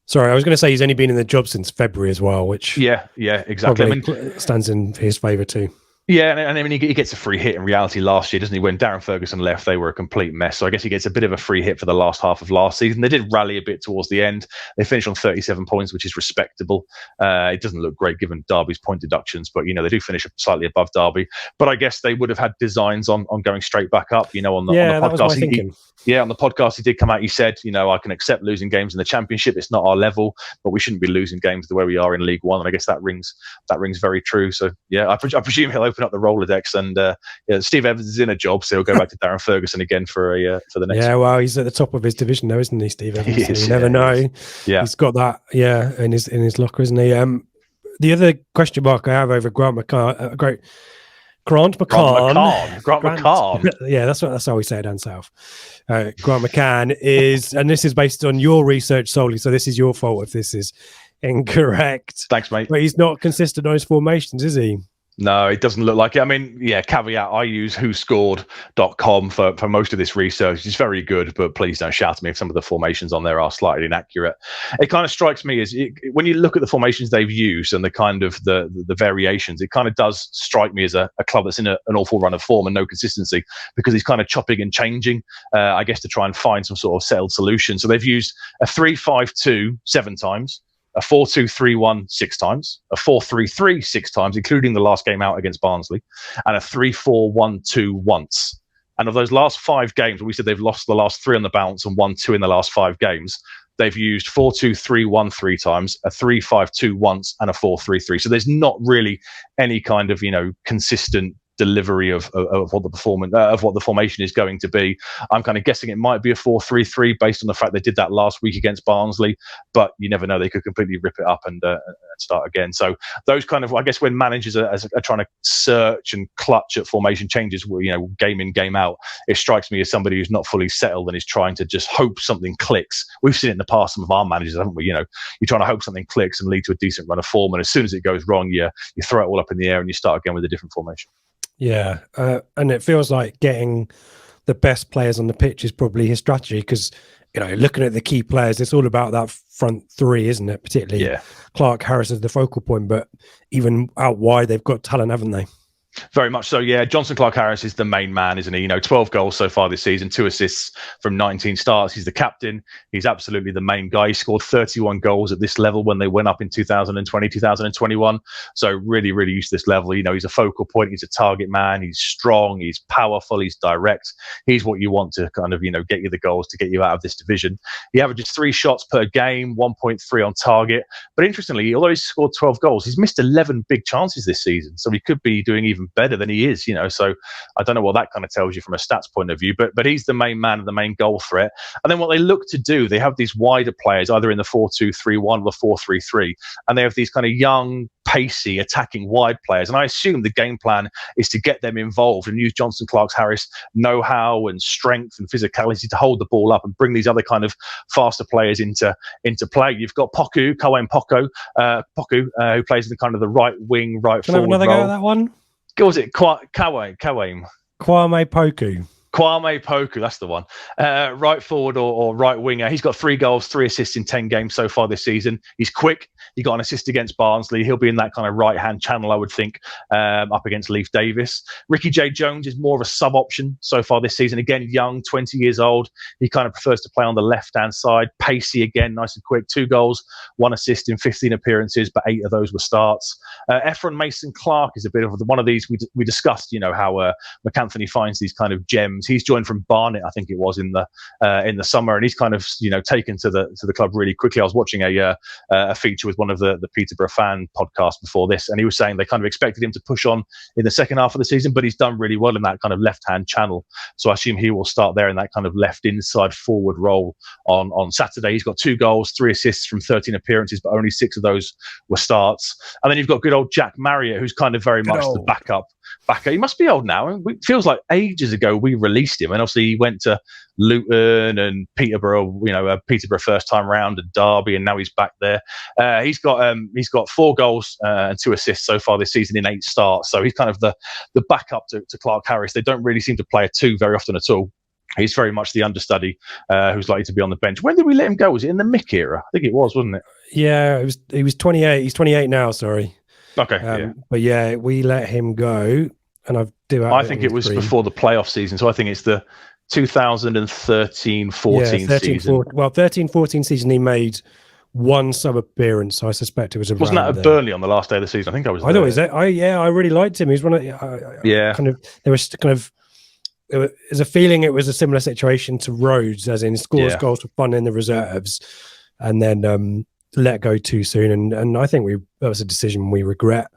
Sorry, I was going to say he's only been in the job since February as well, which exactly stands in his favour too. Yeah, and I mean, he gets a free hit in reality last year, doesn't he? When Darren Ferguson left, they were a complete mess. So I guess he gets a bit of a free hit for the last half of last season. They did rally a bit towards the end. They finished on 37 points, which is respectable. It doesn't look great given Derby's point deductions, but, they do finish slightly above Derby. But I guess they would have had designs on going straight back up, on the podcast. That was my thinking. On the podcast, he did come out. He said, I can accept losing games in the Championship. It's not our level, but we shouldn't be losing games the way we are in League One. And I guess that rings very true. So, yeah, I presume he'll open up the Rolodex. And Steve Evans is in a job, so he'll go back to Darren Ferguson again for the next. Yeah, well, he's at the top of his division, though, isn't he, Steve Evans? You never know. Yeah, he's got that. Yeah, in his locker, isn't he? The other question mark I have over Grant McCann. Grant McCann. Yeah, that's how we say it down south. Grant McCann is, and this is based on your research solely, so this is your fault if this is incorrect. Thanks, mate. But he's not consistent on his formations, is he? No, it doesn't look like it. I mean, caveat, I use whoscored.com for most of this research. It's very good, but please don't shout at me if some of the formations on there are slightly inaccurate. It kind of strikes me as when you look at the formations they've used and the kind of the variations, it kind of does strike me as a club that's in an awful run of form and no consistency because he's kind of chopping and changing, I guess, to try and find some sort of settled solution. So they've used a 3-5-2 7 times, a 4-2-3-1 6 times, a 4-3-3 6 times, including the last game out against Barnsley, and a 3-4-1-2 once. And of those last 5 games, we said they've lost the last 3 on the bounce and won 2 in the last 5 games. They've used 4-2-3-1 3 times, a 3-5-2 once, and a 4-3-3. So there's not really any kind of consistent delivery of what the performance of what the formation is going to be. I'm kind of guessing it might be a 4-3-3 based on the fact they did that last week against Barnsley, but you never know, they could completely rip it up and start again. So those kind of, I guess, when managers are trying to search and clutch at formation changes, game in, game out, it strikes me as somebody who's not fully settled and is trying to just hope something clicks. We've seen it in the past, some of our managers, haven't we? You're trying to hope something clicks and lead to a decent run of form, and as soon as it goes wrong, you throw it all up in the air and you start again with a different formation. Yeah, and it feels like getting the best players on the pitch is probably his strategy because, looking at the key players, it's all about that front three, isn't it? Particularly Clark Harris is the focal point, but even out wide, they've got talent, haven't they? Very much so, yeah. Jonson Clarke-Harris is the main man, isn't he? 12 goals so far this season, 2 assists from 19 starts. He's the captain. He's absolutely the main guy. He scored 31 goals at this level when they went up in 2020, 2021. So really, really used to this level. He's a focal point. He's a target man. He's strong. He's powerful. He's direct. He's what you want to kind of, get you the goals to get you out of this division. He averages 3 shots per game, 1.3 on target. But interestingly, although he's scored 12 goals, he's missed 11 big chances this season. So he could be doing even better than he is, so I don't know what that kind of tells you from a stats point of view, but he's the main man and the main goal threat. And then what they look to do, they have these wider players either in the 4-2-3-1 or the 4-3-3, and they have these kind of young, pacey, attacking wide players, and I assume the game plan is to get them involved and use Jonson Clarke-Harris' know-how and strength and physicality to hold the ball up and bring these other kind of faster players into play. You've got Kawame Poku, who plays in the kind of the right wing, right Can I have forward another role. go at that one? What was it? Kawame Poku. Kwame Poku, that's the one. Right forward or right winger. He's got 3 goals, 3 assists in 10 games so far this season. He's quick. He got an assist against Barnsley. He'll be in that kind of right-hand channel, I would think, up against Leif Davis. Ricky J. Jones is more of a sub-option so far this season. Again, young, 20 years old. He kind of prefers to play on the left-hand side. Pacey again, nice and quick. 2 goals, 1 assist in 15 appearances, but 8 of those were starts. Ephron Mason-Clark is a bit of one of these. We discussed, how McAnthony finds these kind of gems. He's joined from Barnet, I think it was in the summer, and he's kind of taken to the club really quickly. I was watching a feature with one of the Peterborough fan podcasts before this, and he was saying they kind of expected him to push on in the second half of the season, but he's done really well in that kind of left-hand channel. So I assume he will start there in that kind of left inside forward role on Saturday. He's got 2 goals, 3 assists from 13 appearances, but only 6 of those were starts. And then you've got good old Jack Marriott, who's kind of very much the backup. He must be old now. It feels like ages ago we released him, and obviously he went to Luton and Peterborough, Peterborough first time round and Derby, and now he's back there. He's got 4 goals and 2 assists so far this season in 8 starts. So he's kind of the backup to Clarke-Harris. They don't really seem to play a 2 very often at all. He's very much the understudy who's likely to be on the bench. When did we let him go? Was it in the Mick era? I think it was, wasn't it? Yeah, he was 28. He's 28 now. Sorry. Okay. But yeah, we let him go, and I think it was before the playoff season, so I think it's the 2013-14 season. 13-14 season he made 1 sub appearance, so I suspect it was wasn't that at Burnley on the last day of the season? I think I was. I thought it was. I really liked him. He was one of there was a feeling it was a similar situation to Rhodes, as in scores goals for fun in the reserves, and then let go too soon, and I think that was a decision we regret.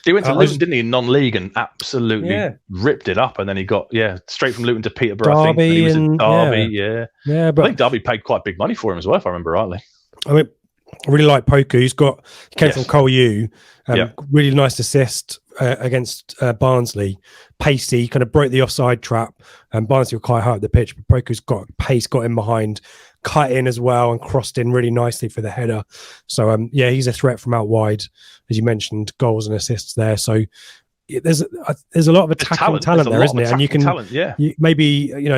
He went to Luton, didn't he, in non-league, and absolutely ripped it up, and then he got straight from Luton to Peterborough. Derby, I think he was in Derby, but I think Derby paid quite big money for him as well, if I remember rightly. I mean, I really like Poku. He came from Cole U. Really nice assist against Barnsley. Pacey, kind of broke the offside trap, and Barnsley were quite high up the pitch, but Poku's got pace, got in behind, cut in as well, and crossed in really nicely for the header. So he's a threat from out wide, as you mentioned, goals and assists there. So there's a lot of attacking talent there, isn't it? And you can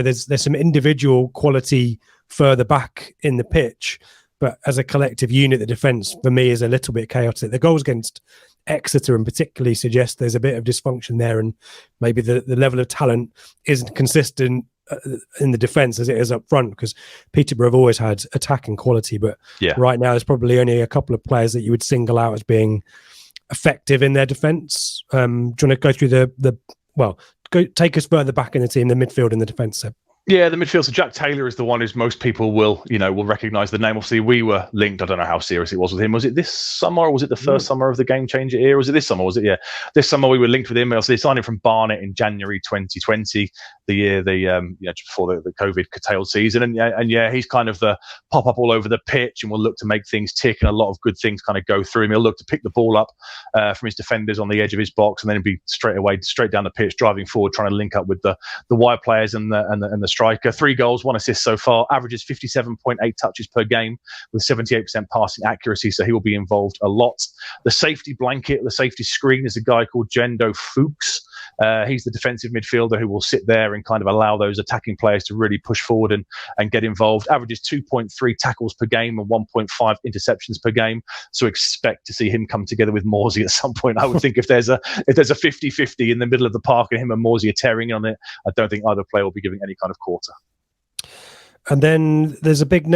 there's some individual quality further back in the pitch, but as a collective unit, the defence for me is a little bit chaotic. The goals against Exeter in particularly suggest there's a bit of dysfunction there, and maybe the level of talent isn't consistent in the defence as it is up front, because Peterborough have always had attacking quality, but right now there's probably only a couple of players that you would single out as being effective in their defence. Do you want to go through take us further back in the team, the midfield and the defence? Yeah, the midfield. So Jack Taylor is the one who's most people will recognise the name. Obviously, we were linked. I don't know how serious it was with him. Was it this summer, or was it the first summer of the game changer era? Was it this summer? Was it? Yeah, this summer we were linked with him. Obviously, they signed him from Barnet in January 2020, the year just before the COVID curtailed season. And he's kind of the pop up all over the pitch, and will look to make things tick, and a lot of good things kind of go through him. He'll look to pick the ball up from his defenders on the edge of his box, and then be straight down the pitch, driving forward, trying to link up with the wide players and the striker. 3 goals, 1 assist so far, averages 57.8 touches per game with 78% passing accuracy, so he will be involved a lot. The safety blanket, the safety screen is a guy called Jendo Fuchs. He's the defensive midfielder who will sit there and kind of allow those attacking players to really push forward and get involved. Averages 2.3 tackles per game and 1.5 interceptions per game. So expect to see him come together with Morsey at some point. I would think if there's a 50-50 in the middle of the park and him and Morsey are tearing on it, I don't think either player will be giving any kind of quarter. And then there's a big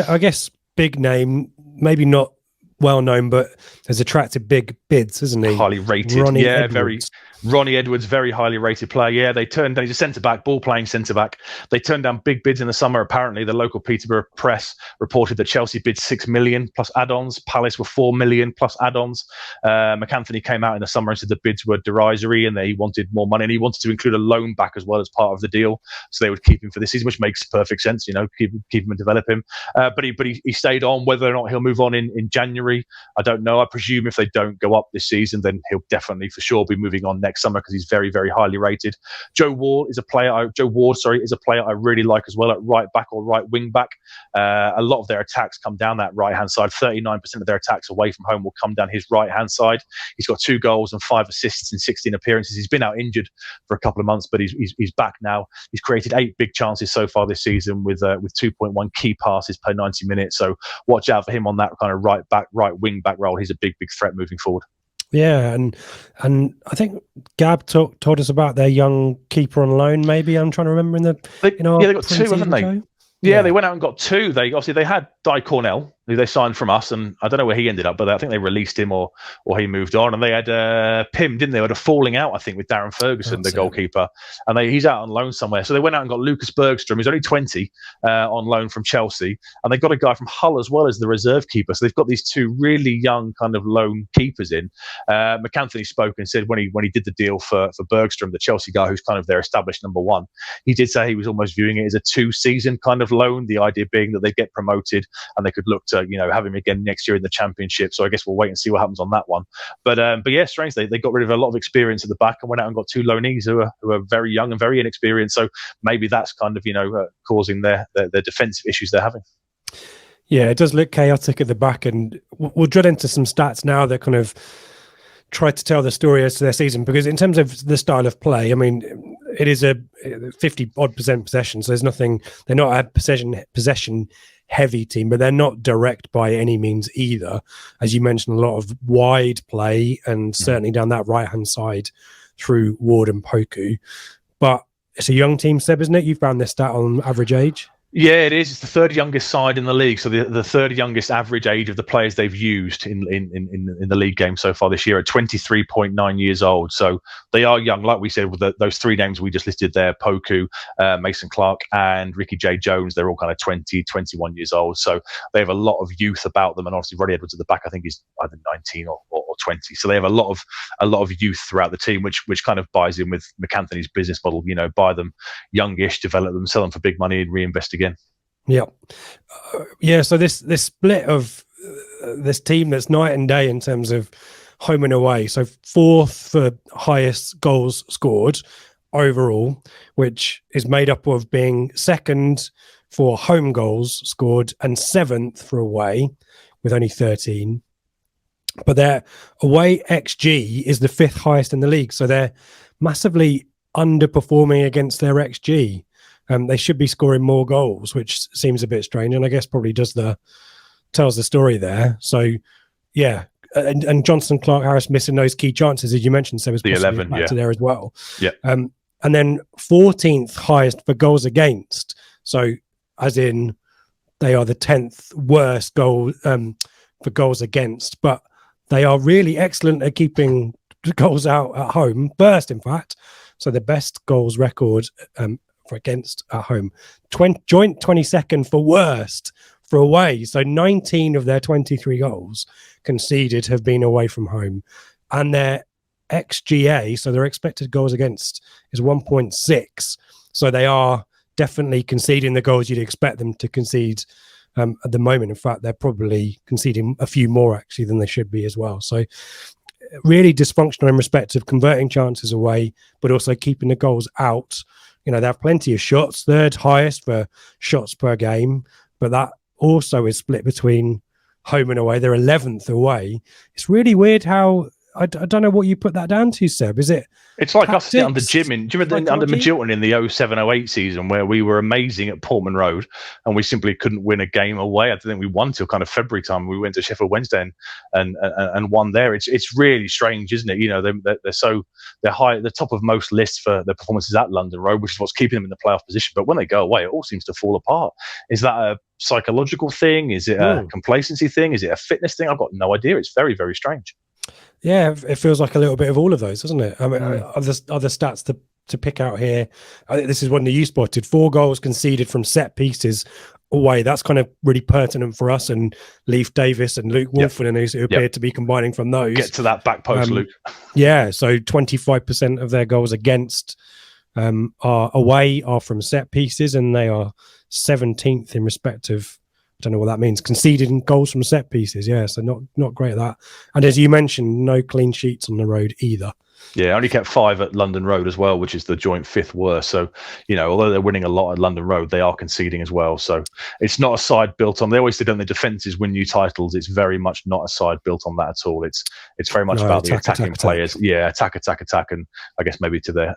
name, maybe not well known, but has attracted big bids, isn't he? Highly rated. Ronnie yeah, Edwards. Ronnie Edwards, very highly rated player. Yeah, he's a centre-back, ball-playing centre-back. They turned down big bids in the summer. Apparently, the local Peterborough press reported that Chelsea bid 6 million plus add-ons. Palace were 4 million plus add-ons. McAnthony came out in the summer and said the bids were derisory and he wanted more money, and he wanted to include a loan back as well as part of the deal. So they would keep him for this season, which makes perfect sense, keep him and develop him. But he stayed on. Whether or not he'll move on in January, I don't know. I presume if they don't go up this season, then he'll definitely for sure be moving on next summer because he's very, very highly rated. Joe Ward is a player I really like as well at right back or right wing back. A lot of their attacks come down that right hand side. 39% of their attacks away from home will come down his right hand side. He's got 2 goals and 5 assists in 16 appearances. He's been out injured for a couple of months, but he's back now. He's created 8 big chances so far this season with 2.1 key passes per 90 minutes. So watch out for him on that kind of right back, right wing back role. He's a big threat moving forward. Yeah, and I think Gab told us about their young keeper on loan. Maybe I'm trying to remember they got 2, haven't they? Show. Yeah, they went out and got 2. They had Di Cornell, who they signed from us, and I don't know where he ended up, but I think they released him or he moved on. And they had Pim, didn't they? They had a falling out, I think, with Darren Ferguson, the goalkeeper, and he's out on loan somewhere. So they went out and got Lucas Bergstrom, who's only 20, on loan from Chelsea, and they got a guy from Hull as well as the reserve keeper. So they've got these 2 really young kind of loan keepers in. McAnthony spoke and said when he did the deal for Bergstrom, the Chelsea guy who's kind of their established number 1, he did say he was almost viewing it as a 2-season kind of loan. The idea being that they get promoted and they could look to have him again next year in the Championship. So I guess we'll wait and see what happens on that one. But yeah, strange. They got rid of a lot of experience at the back and went out and got 2 loanees who are very young and very inexperienced. So maybe that's kind of causing their defensive issues they're having. Yeah, it does look chaotic at the back, and we'll drill into some stats now that kind of try to tell the story as to their season, because in terms of the style of play, I mean, it is a 50-odd% possession, so there's nothing. They're not a possession heavy team, but they're not direct by any means either. As you mentioned, a lot of wide play, and certainly down that right hand side through Ward and Poku. But it's a young team, Seb, isn't it? You found this stat on average age. Yeah, it is. It's the 3rd youngest side in the league. So the 3rd youngest average age of the players they've used in the league game so far this year at 23.9 years old. So they are young. Like we said, with those 3 names we just listed there, Poku, Mason Clark and Ricky J. Jones, they're all kind of 20, 21 years old. So they have a lot of youth about them. And obviously Ronnie Edwards at the back, I think is either 19 or 20. So they have a lot of youth throughout the team, which kind of buys in with McAnthony's business model, buy them youngish, develop them, sell them for big money and reinvest again. Yeah. So this split of this team that's night and day in terms of home and away. So 4th for highest goals scored overall, which is made up of being 2nd for home goals scored and 7th for away with only 13. But their away XG is the 5th highest in the league. So they're massively underperforming against their XG. They should be scoring more goals, which seems a bit strange, and I guess probably tells the story there. So, yeah, and Johnson, Clark, Harris missing those key chances, as you mentioned. So was the 11, to there as well. Yeah, and then 14th highest for goals against. So, as in, they are the 10th worst goal for goals against, but they are really excellent at keeping goals out at home. First, in fact, so the best goals record for against at home. Joint 22nd for worst for away. So 19 of their 23 goals conceded have been away from home, and their XGA, so their expected goals against, is 1.6. So they are definitely conceding the goals you'd expect them to concede at the moment. In fact, they're probably conceding a few more actually than they should be as well. So really dysfunctional in respect of converting chances away, but also keeping the goals out. They have plenty of shots, 3rd highest for shots per game, but that also is split between home and away. They're 11th away. It's really weird how I don't know what you put that down to, Seb. Is it? It's like tactics? us under Jim do you remember under Magilton in the 07-08 season where we were amazing at Portman Road and we simply couldn't win a game away? I don't think we won till kind of February time. We went to Sheffield Wednesday and won there. It's really strange, isn't it? You know, they're high at the top of most lists for their performances at London Road, which is what's keeping them in the playoff position. But when they go away, it all seems to fall apart. Is that a psychological thing? Is it a complacency thing? Is it a fitness thing? I've got no idea. It's very, very strange. Yeah, it feels like a little bit of all of those, doesn't it? I mean, other stats to pick out here. I think this is one that you spotted. 4 goals conceded from set pieces away. That's kind of really pertinent for us and Leif Davis and Luke Wolfen and who appeared to be combining from those. Get to that back post, Luke. Yeah, so 25% of their goals against are away are from set pieces, and they are 17th in respect of, I don't know what that means, conceded goals from set pieces. Yeah, so not great at that. And as you mentioned, no clean sheets on the road either. Yeah, only kept 5 at London Road as well, which is the joint 5th worst. So, you know, although they're winning a lot at London Road, they are conceding as well. So it's not a side built on. They always said on the defences win new titles. It's very much not a side built on that at all. It's very much about the attacking players. Yeah, attack, and I guess maybe to their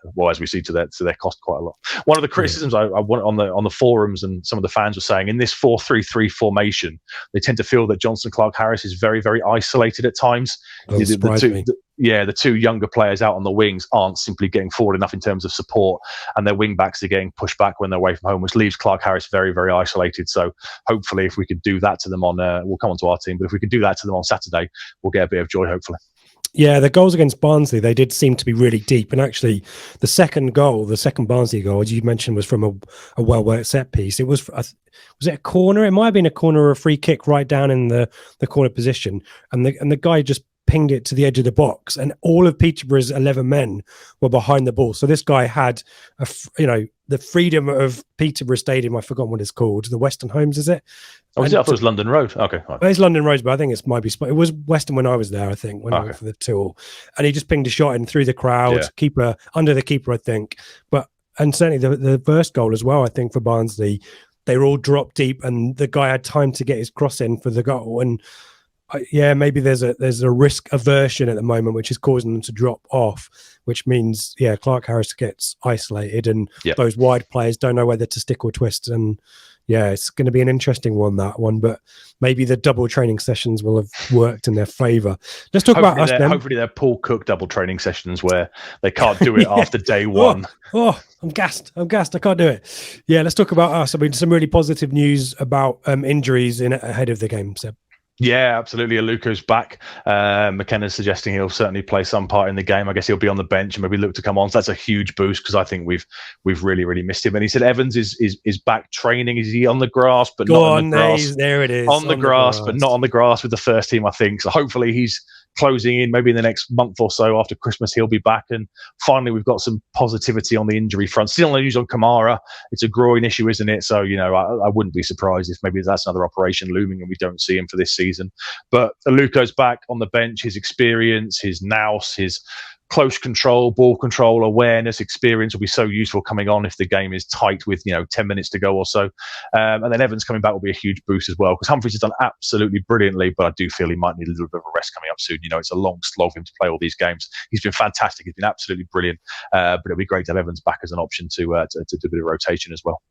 cost quite a lot. One of the criticisms I want on the forums and some of the fans were saying in this 4-3-3 formation, they tend to feel that Johnson Clark-Harris is very, very isolated at times. The 2 younger players out on the wings aren't simply getting forward enough in terms of support, and their wing backs are getting pushed back when they're away from home, which leaves Clark-Harris very, very isolated. So hopefully if we could do that to them we'll come on to our team, but if we can do that to them on Saturday, we'll get a bit of joy, hopefully. Yeah, the goals against Barnsley, they did seem to be really deep. And actually, the second Barnsley goal, as you mentioned, was from a well-worked set piece. It was it a corner? It might have been a corner or a free kick right down in the corner position. And the guy just pinged it to the edge of the box, and all of Peterborough's 11 men were behind the ball. So this guy had, the freedom of Peterborough Stadium. I've forgotten what it's called. The Western Homes, is it? Oh, is it? I thought it was London Road. Okay. Right. Well, it's London Road, but I think it might be. It was Western when I was there, I think, when I went for the tour. And he just pinged a shot in through the crowd, under the keeper, I think. And certainly the first goal as well, I think, for Barnsley, they were all dropped deep, and the guy had time to get his cross in for the goal. And maybe there's a risk aversion at the moment, which is causing them to drop off, which means, Clark-Harris gets isolated, and those wide players don't know whether to stick or twist. And it's going to be an interesting one, that one, but maybe the double training sessions will have worked in their favour. Let's talk about us then. Hopefully they're Paul Cook double training sessions where they can't do it after day one. I'm gassed. I can't do it. Yeah, let's talk about us. I mean, some really positive news about injuries ahead of the game, Seb. Yeah, absolutely. Aluko's back. McKenna's suggesting he'll certainly play some part in the game. I guess he'll be on the bench and maybe look to come on. So that's a huge boost because I think we've really, really missed him. And he said Evans is back training. Is he on the grass but not on the grass? There it is. On the grass but not on the grass with the first team, I think. So hopefully he's closing in. Maybe in the next month or so after Christmas he'll be back. And finally we've got some positivity on the injury front. Still no news on Kamara. It's a groin issue, isn't it? So, I wouldn't be surprised if maybe that's another operation looming and we don't see him for this season. But Aluko's back on the bench. His experience, his nous, his close control, ball control, awareness, experience will be so useful coming on if the game is tight with 10 minutes to go or so. And then Evans coming back will be a huge boost as well because Humphries has done absolutely brilliantly, but I do feel he might need a little bit of a rest coming up soon. It's a long slog for him to play all these games. He's been fantastic. He's been absolutely brilliant. But it'll be great to have Evans back as an option to do a bit of rotation as well.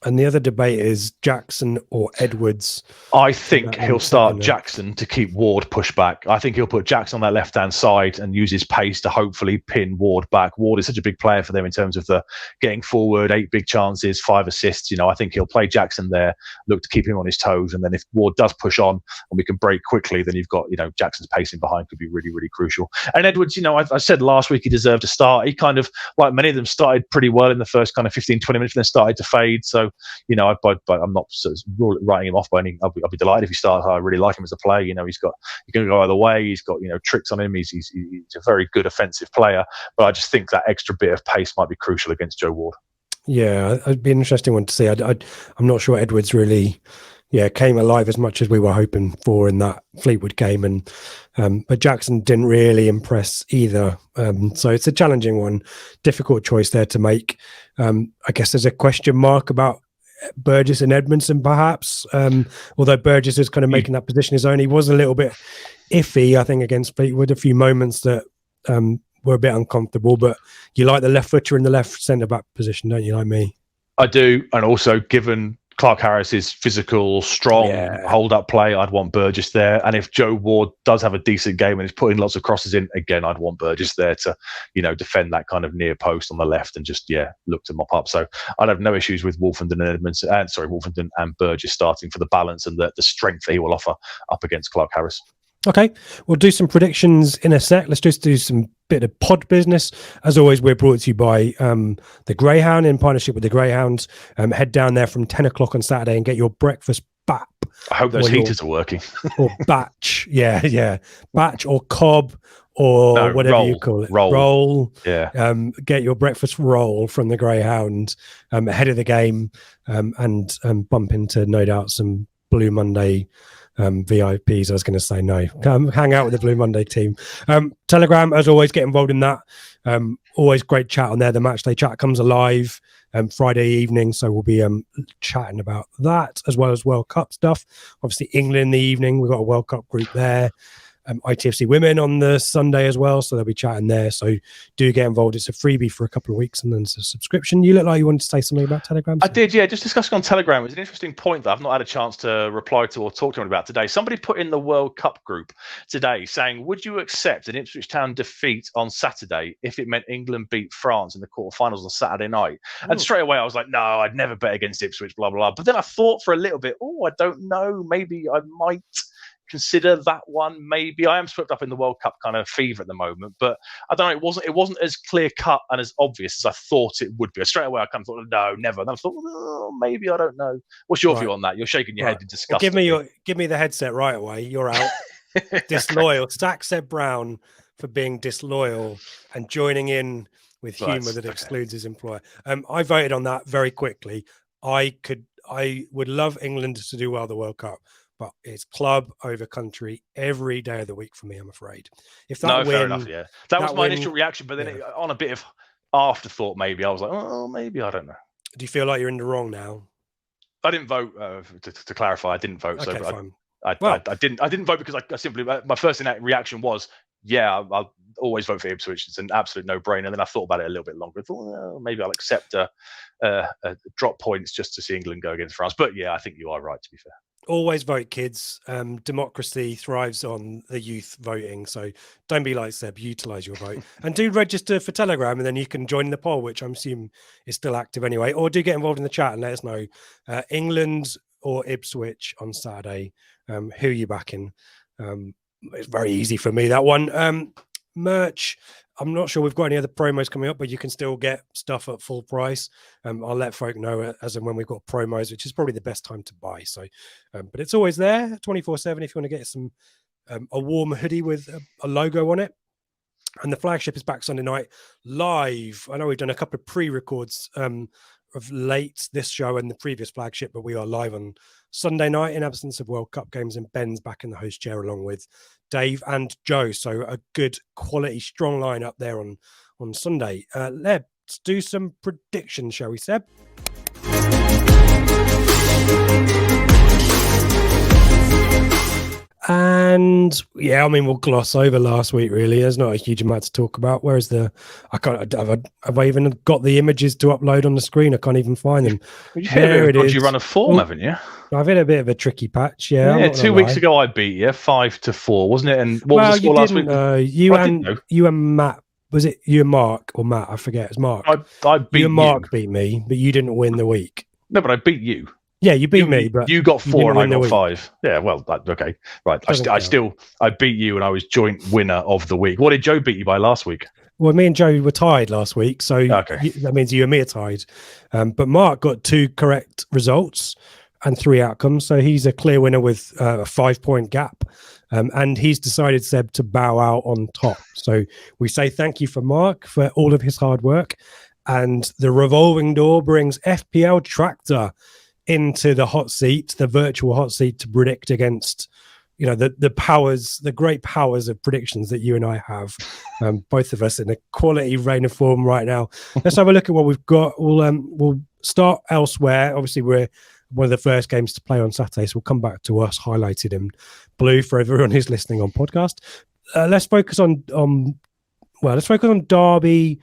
And the other debate is Jackson or Edwards. I think he'll start Jackson to keep Ward pushed back. I think he'll put Jackson on that left-hand side and use his pace to hopefully pin Ward back. Ward is such a big player for them in terms of the getting forward, 8 big chances, 5 assists. I think he'll play Jackson there, look to keep him on his toes. And then if Ward does push on and we can break quickly, then you've got, Jackson's pacing behind could be really, really crucial. And Edwards, I said last week he deserved a start. He kind of, like many of them, started pretty well in the first kind of 15, 20 minutes and then started to fade. So, but I'm not sort of writing him off by any. I'll be delighted if he starts. I really like him as a player. He can go either way. He's got tricks on him. He's a very good offensive player. But I just think that extra bit of pace might be crucial against Joe Ward. Yeah, it'd be an interesting one to see. I'm not sure Edwards really, came alive as much as we were hoping for in that Fleetwood game, and but Jackson didn't really impress either. So it's a challenging one, difficult choice there to make. I guess there's a question mark about Burgess and Edmondson, perhaps. Although Burgess is kind of making that position his own, he was a little bit iffy, I think, against Fleetwood. A few moments that were a bit uncomfortable, but you like the left footer in the left centre back position, don't you? Like me, I do, and also given Clark Harris's physical, strong hold-up play, I'd want Burgess there. And if Joe Ward does have a decent game and is putting lots of crosses in, again, I'd want Burgess there to, defend that kind of near post on the left and just, look to mop up. So I'd have no issues with Wolfenden and Burgess starting for the balance and the strength that he will offer up against Clark Harris. Okay, we'll do some predictions in a sec. Let's just do some bit of pod business. As always, we're brought to you by the Greyhound, in partnership with the Greyhounds. Head down there from 10 o'clock on Saturday and get your breakfast BAP. I hope those heaters are working. Or batch, batch or cob or whatever you call it. Roll. Yeah. Get your breakfast roll from the Greyhound ahead of the game and bump into, no doubt, some Blue Monday VIPs. I was going to say no. Come hang out with the Blue Monday team. Telegram, as always, get involved in that. Always great chat on there. The Matchday chat comes alive Friday evening, so we'll be chatting about that as well as World Cup stuff. Obviously, England in the evening. We've got a World Cup group there. ITFC Women on the Sunday as well, so they'll be chatting there. So do get involved. It's a freebie for a couple of weeks and then it's a subscription. You look like you wanted to say something about Telegram. I did, just discussing on Telegram. It was an interesting point that I've not had a chance to reply to or talk to anyone about today. Somebody put in the World Cup group today saying, would you accept an Ipswich Town defeat on Saturday if it meant England beat France in the quarterfinals on Saturday night? And straight away I was like, no, I'd never bet against Ipswich, blah, blah, blah. But then I thought for a little bit, I don't know, maybe I might consider that one. Maybe I am swept up in the World Cup kind of fever at the moment, but I don't know. It wasn't as clear cut and as obvious as I thought it would be. Straight away, I kind of thought, no, never. And I thought, maybe, I don't know. What's your view on that? You're shaking your head in disgust. Well, give me the headset right away. You're out. Disloyal. Stack Seb Brown for being disloyal and joining in with humour that excludes his employer. I voted on that very quickly. I would love England to do well at the World Cup, but it's club over country every day of the week for me, I'm afraid. If that fair enough, yeah. That was my initial reaction, but then on a bit of afterthought, maybe I was like, maybe, I don't know. Do you feel like you're in the wrong now? I didn't vote. To clarify, I didn't vote. Okay, so fine. I didn't vote because I simply, my first reaction was, I'll always vote for Ipswich. It's an absolute no-brainer. And then I thought about it a little bit longer. I thought, maybe I'll accept a drop points just to see England go against France. But I think you are right, to be fair. Always vote, kids. Democracy thrives on the youth voting. So don't be like Seb, utilise your vote. And do register for Telegram and then you can join the poll, which I'm assuming is still active anyway. Or do get involved in the chat and let us know. England or Ipswich on Saturday. Who are you backing? It's very easy for me, that one. Merch. I'm not sure we've got any other promos coming up, but you can still get stuff at full price. I'll let folk know as and when we've got promos, which is probably the best time to buy. So, but it's always there 24/7 if you want to get some a warm hoodie with a logo on it. And the Flagship is back Sunday night live. I know we've done a couple of pre-records of late this show and the previous Flagship, but we are live on Sunday night in absence of World Cup games, and Ben's back in the host chair along with Dave and Joe. So a good quality, strong lineup there on Sunday. Let's do some predictions, shall we, Seb? And we'll gloss over last week. Really, there's not a huge amount to talk about. Whereas have I even got the images to upload on the screen? I can't even find them. There it is. You run a form, haven't you? I've had a bit of a tricky patch. Yeah, 2 weeks ago I beat you 5-4, wasn't it? And what was the score last week? You and Matt. Was it you and Mark or Matt? I forget. It's Mark. I beat you. And Mark beat me, but you didn't win the week. No, but I beat you. Yeah, you beat me, but you got 4 and I got 5. Yeah, well, okay, right. I beat you, and I was joint winner of the week. What did Joe beat you by last week? Well, me and Joe were tied last week, so that means you and me are tied. But Mark got 2 correct results and 3 outcomes, so he's a clear winner with a 5-point gap. And he's decided, Seb, to bow out on top. So we say thank you for Mark for all of his hard work, and the revolving door brings FPL Tractor into the hot seat, the virtual hot seat, to predict against, the great powers of predictions that you and I have. Both of us in a quality reign of form right now. Let's have a look at what we've got. We'll start elsewhere. Obviously, we're one of the first games to play on Saturday, so we'll come back to us highlighted in blue for everyone who's listening on podcast. Let's focus on Derby,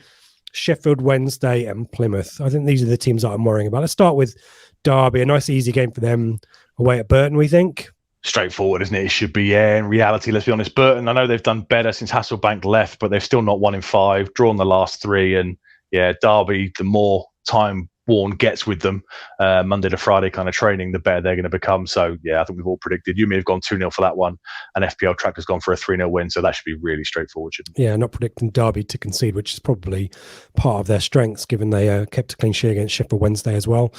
Sheffield Wednesday, and Plymouth. I think these are the teams that I'm worrying about. Let's start with Derby. A nice, easy game for them away at Burton, we think. Straightforward, isn't it? It should be, yeah. In reality, let's be honest, Burton, I know they've done better since Hasselbank left, but they've still not won in 5, drawn the last 3. And yeah, Derby, the more time Warne gets with them, Monday to Friday kind of training, the better they're going to become. So yeah, I think we've all predicted. You may have gone 2-0 for that one, and FPL Tractor's gone for a 3-0 win. So that should be really straightforward, shouldn't it? Yeah, not predicting Derby to concede, which is probably part of their strengths, given they kept a clean sheet against Sheffield Wednesday as well.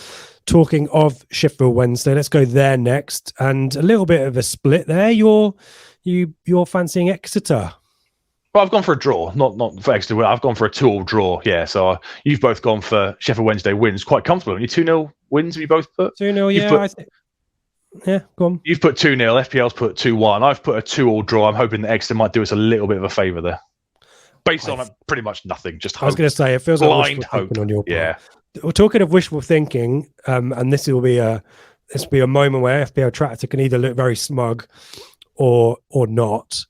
Talking of Sheffield Wednesday, let's go there next. And a little bit of a split there. You're fancying Exeter. Well, I've gone for a draw, not for Exeter. I've gone for a 2-2 draw. Yeah, so you've both gone for Sheffield Wednesday wins. Quite comfortable. You 2-0 wins. Have you both put 2-0? Yeah, yeah. Go on. You've put 2-0. FPL's put 2-1. I've put a 2-2 draw. I'm hoping that Exeter might do us a little bit of a favour there, based on pretty much nothing. Just hope. I was going to say, it feels like wishful thinking on your part. Yeah. We're talking of wishful thinking, and this will be a moment where FPL Tractor can either look very smug or not.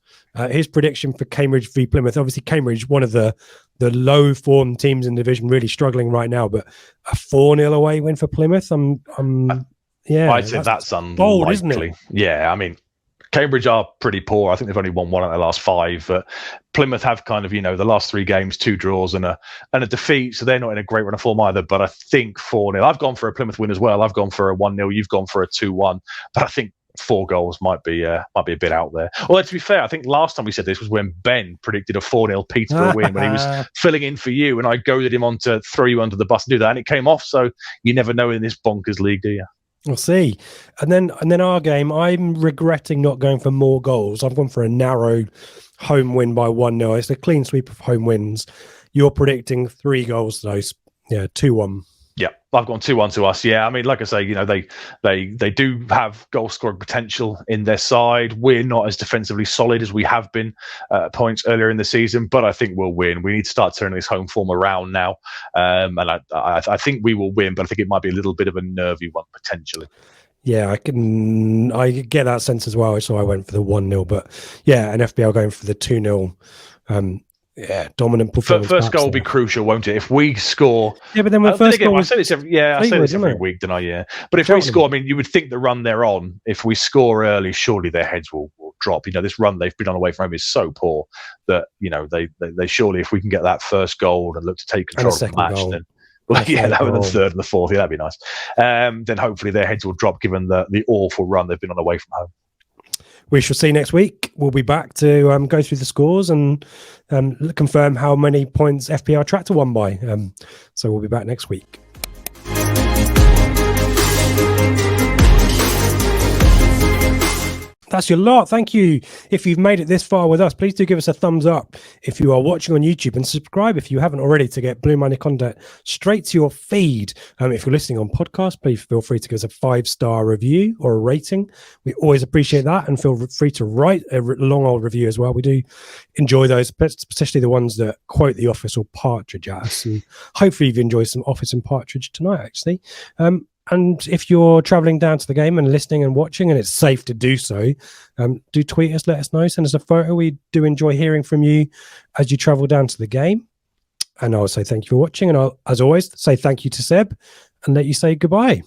His prediction for Cambridge v Plymouth. Obviously, Cambridge, one of the low form teams in the division, really struggling right now. But a 4-0 away win for Plymouth. Yeah, I'd say that's unlikely, bold, isn't it? Yeah, I mean, Cambridge are pretty poor. I think they've only won 1 out of their last 5. But Plymouth have kind of, the last 3 games, 2 draws and a defeat. So they're not in a great run of form either. But I think 4-0. I've gone for a Plymouth win as well. I've gone for a 1-0. You've gone for a 2-1. But I think 4 goals might be a bit out there. Although to be fair, I think last time we said this was when Ben predicted a 4-0 Peterborough win when he was filling in for you, and I goaded him on to throw you under the bus and do that, and it came off. So you never know in this bonkers league, do you? We'll see. And then our game, I'm regretting not going for more goals. I've gone for a narrow home win by 1-0. It's a clean sweep of home wins. You're predicting 3 goals, though. Yeah, 2-1. Yeah, I've gone 2-1 to us. Yeah, I mean, like I say, they do have goal scoring potential in their side. We're not as defensively solid as we have been points earlier in the season, but I think we'll win. We need to start turning this home form around now, and I think we will win, but I think it might be a little bit of a nervy one potentially. Yeah, I get that sense as well. So I went for the 1-0, but yeah, and FPL going for the 2-0. Yeah, dominant performance. First goal will be crucial, won't it? If we score, yeah, but then when first goal, I say this every week, don't I? Yeah, but if we score, I mean, you would think the run they're on, if we score early, surely their heads will drop. This run they've been on away from home is so poor that they surely, if we can get that first goal and look to take control of the match, then. Well, yeah, that was the 3rd and the 4th. Yeah, that'd be nice. Then hopefully their heads will drop given the awful run they've been on away from home. We shall see next week. We'll be back to go through the scores and confirm how many points FPL Tractor won by. So we'll be back next week. That's your lot. Thank you. If you've made it this far with us, please do give us a thumbs up if you are watching on YouTube, and subscribe if you haven't already to get Blue Money content straight to your feed. If you're listening on podcast, please feel free to give us a 5-star review or a rating. We always appreciate that, and feel free to write a long old review as well. We do enjoy those, especially the ones that quote The Office or Partridge at us. And hopefully you've enjoyed some Office and Partridge tonight, actually. And if you're traveling down to the game and listening and watching, and it's safe to do so, do tweet us, let us know, send us a photo. We do enjoy hearing from you as you travel down to the game. And I'll say thank you for watching. And I'll, as always, say thank you to Seb and let you say goodbye.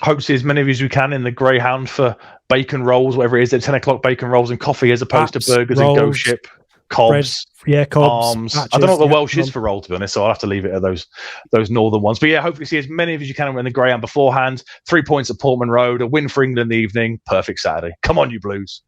Hope to see as many of you as we can in the Greyhound for bacon rolls, whatever it is, at 10 o'clock bacon rolls and coffee as opposed to burgers rolls, and Go Ship. Cobs, cobs, arms. batches, I don't know what the Welsh is for roll, to be honest, so I'll have to leave it at those northern ones. But yeah, hopefully see as many of you as you can in the Greyhound beforehand. 3 points at Portman Road, a win for England in the evening. Perfect Saturday. Come on, you Blues.